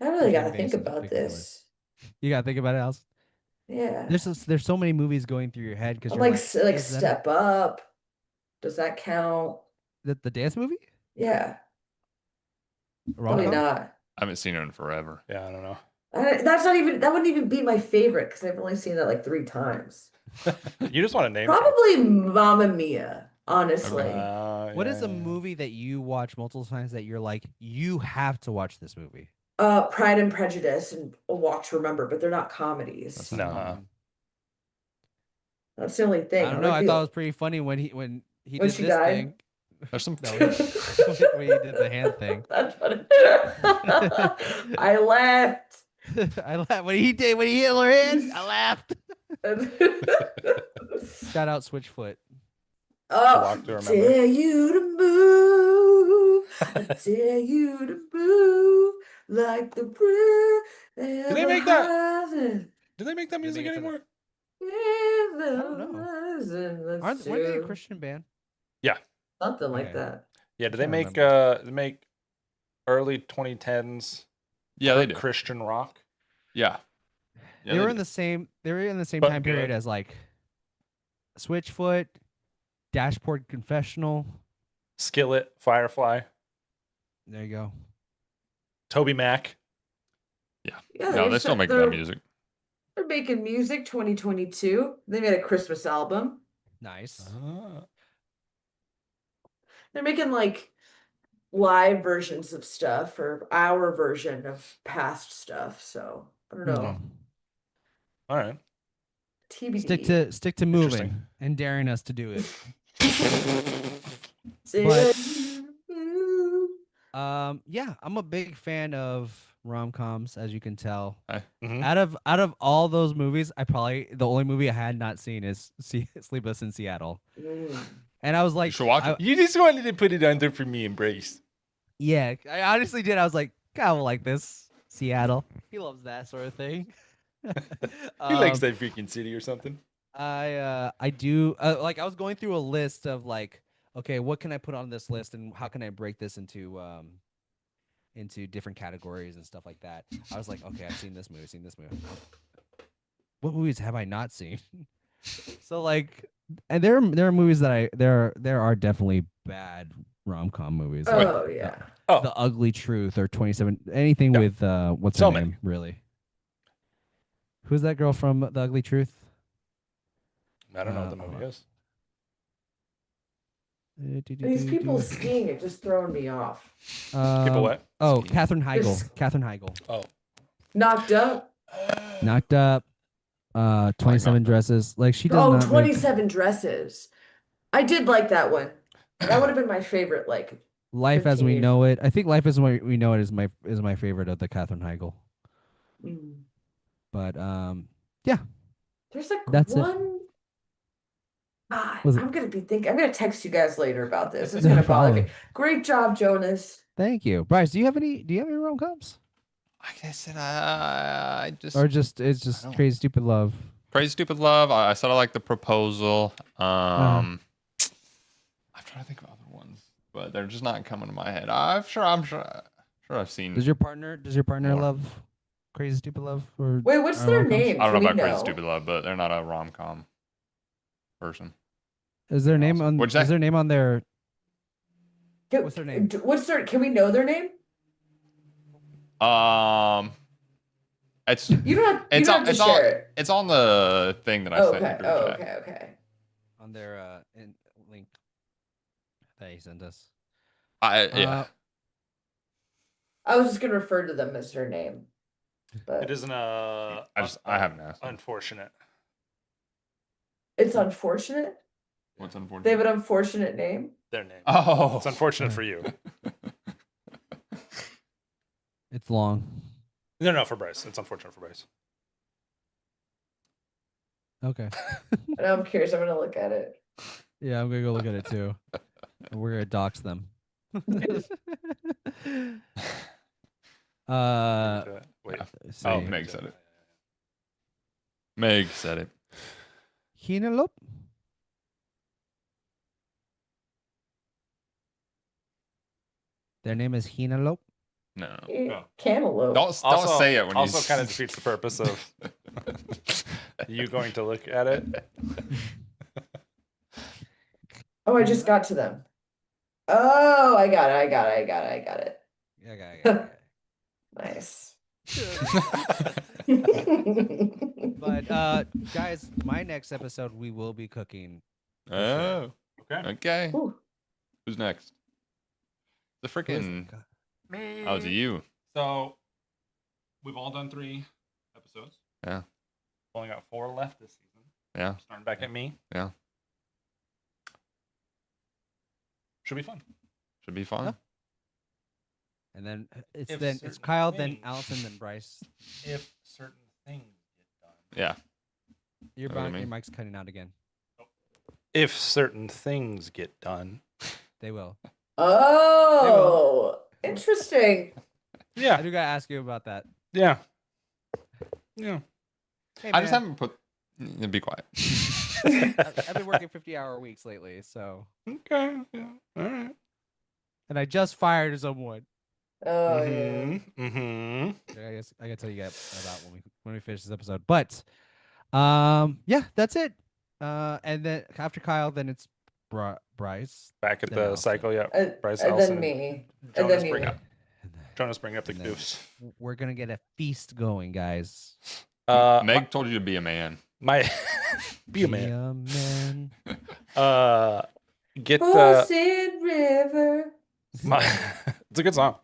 I really
Jen
gotta think
Basin's
about
big killer.
this.
You gotta think about it, Alice.
Yeah.
There's so many movies going through your head because
I'm
you're
like
like is that
Step Up. Does that count?
the dance movie?
Yeah. Probably
Rom-com?
not.
I haven't seen it in forever.
Yeah, I don't know.
That wouldn't even be my favorite because I've only seen that like 3 times.
You just want to name
Probably Mamma Mia, honestly.
What is a movie that you watch multiple times that you're like, you have to watch this movie?
Pride and Prejudice and A Walk to Remember, but they're not comedies.
That's
No.
not common.
That's the only thing.
I don't know.
like
I
the-
thought it was pretty funny when he
When
did
she
this
died?
thing.
There's some.
No, when he did the hand thing.
That's funny. I laughed.
I laughed when he hit her hand. I laughed. Shout out Switchfoot.
Oh,
Walk to Remember.
dare you to move. I dare you to move like the breath.
Do they make that? Do they make that music anymore?
I don't know. Weren't they a Christian band?
Yeah.
Something like
Okay.
that.
Yeah, do they
Can't
make early 2010s
Yeah, they do.
Christian rock?
Yeah.
They were in the same. They were in the same
But
time period
good.
as like Switchfoot, Dashboard Confessional.
Skillet, Firefly,
There you go.
Toby Mac.
Yeah.
Yeah,
No, they still make that music.
They're making music 2022. They made a Christmas album.
Nice.
They're making like live versions of stuff or our version of past stuff. So I don't know.
All right.
TBD.
Stick to moving and daring us to do it.
But
Yeah, I'm a big fan of rom-coms, as you can tell.
Mhm.
Out of all those movies, the only movie I had not seen is Sleepless in Seattle. And I was like,
You just wanted to put it under for me, Embrace.
yeah, I honestly did. I was like, I will like this. Seattle. He loves that sort of thing.
He likes that freaking city or something.
I do. Like I was going through a list of like, okay, what can I put on this list, and how can I break this into different categories and stuff like that. I was like, okay, I've seen this movie. What movies have I not seen? So like, and there are movies that there are definitely bad rom-com movies.
Oh yeah.
The Ugly Truth or 27. Anything with what's her name? Really? Who's that girl from The Ugly Truth?
I don't know what the movie is.
These people skiing are just throwing me off.
People what?
Oh, Katherine Heigl.
Just-
Katherine Heigl.
Oh.
Knocked Up.
Knocked Up. 27 Dresses. Like she does
Oh,
not.
27 Dresses. I did like that one. That would have been my favorite. Like
Life as
15
We
years.
Know It. I think Life as We Know It is my favorite of the Katherine Heigl.
Mm.
But
There's like
That's it.
one.
Was it-
I'm gonna text you guys later about this. It's
No
gonna bother
problem.
me. Great job, Jonas.
Thank you, Bryce. Do you have any rom-coms,
Like I said, I just
or just it's just
don't-
Crazy Stupid Love?
Crazy Stupid Love. I said I like The Proposal. I'm trying to think of other ones, but they're just not coming to my head. I'm sure I've seen.
Does your partner
More.
love Crazy Stupid Love? Or
Wait, what's their
rom-coms?
name?
I don't know
Can we
about Crazy
know?
Stupid Love, but they're not a rom-com person.
Is their name
Awesome.
on?
What'd
Is
you say?
their name on their?
Can-
What's their name?
Can we know their name?
It's
You don't have,
it's
you don't
on
have to
it's on
share it.
it's on the thing that I
Oh,
sent in
okay.
the group
Oh,
chat.
okay. Okay.
On their link that he sent us.
Yeah.
I was just gonna refer to them as her name. But
It isn't
I haven't asked. Them.
unfortunate.
it's unfortunate.
What's unfortunate?
They have an unfortunate name.
Their name.
Oh,
It's unfortunate for you.
It's long.
No, for Bryce. It's unfortunate for Bryce.
Okay.
And I'm curious. I'm gonna look at it.
Yeah, I'm gonna go look at it too. And we're gonna dox them.
Wait.
let's see.
Oh, Meg said it. Meg said it.
Hinelope? Their name is Hinelope.
No.
Cantaloupe.
Don't say it when you.
Also, kind of defeats the purpose of you going to look at it.
Oh, I just got to them. Oh, I got it.
Yeah, I got it.
Nice.
But guys, my next episode we will be cooking.
Oh.
Okay.
Okay.
Ooh.
Who's next? The freaking. Oh, it's you.
So we've all done 3 episodes.
Yeah.
Only got 4 left this season.
Yeah.
Starting back at me.
Yeah.
Should be fun.
Should be fun.
Yeah. And then it's
If
it's
certain
Kyle, then
things-
Allison, then Bryce.
If certain things get done.
Yeah.
Your,
Know what I
your
mean?
mic's cutting out again.
If certain things get done.
They will.
Oh, interesting.
I
Yeah.
do gotta ask you about that.
Yeah. Yeah.
Hey,
I just
man,
haven't put. Be quiet.
I've been working 50-hour weeks lately, so.
Okay. Yeah. All right.
And I just fired someone.
Oh, yeah.
Mm-hmm.
I guess I gotta tell you guys about when we finish this episode. But yeah, that's it. And then after Kyle, then it's Bryce.
Back at
Then
the
Allison.
cycle. Yeah.
And,
Bryce
and
Allison.
then me. And
Jonas
then
bring
you.
up. Jonas bring up the
And then
goose.
We're gonna get a feast going, guys.
Meg told you to be a man.
My be a
Be
man.
a man.
Get
Ocean River.
my. It's a good song.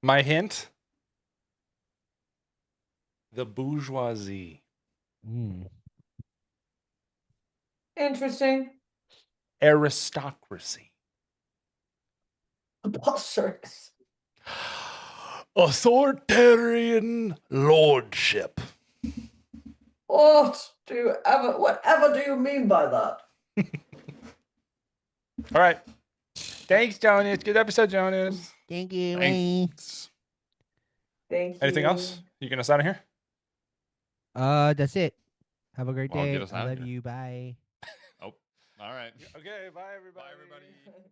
My hint. The bourgeoisie.
Mm.
Interesting.
Aristocracy.
Preposterous.
Authoritarian lordship.
Whatever do you mean by that?
All right. Thanks, Jonas. Good episode, Jonas.
Thank you.
Thanks.
Thank you.
Anything else? You getting us out of here?
That's it. Have a great
Well,
day.
get us
I
outta
love
here.
you. Bye.
Oh. All right.
Okay. Bye, everybody.
Bye, everybody.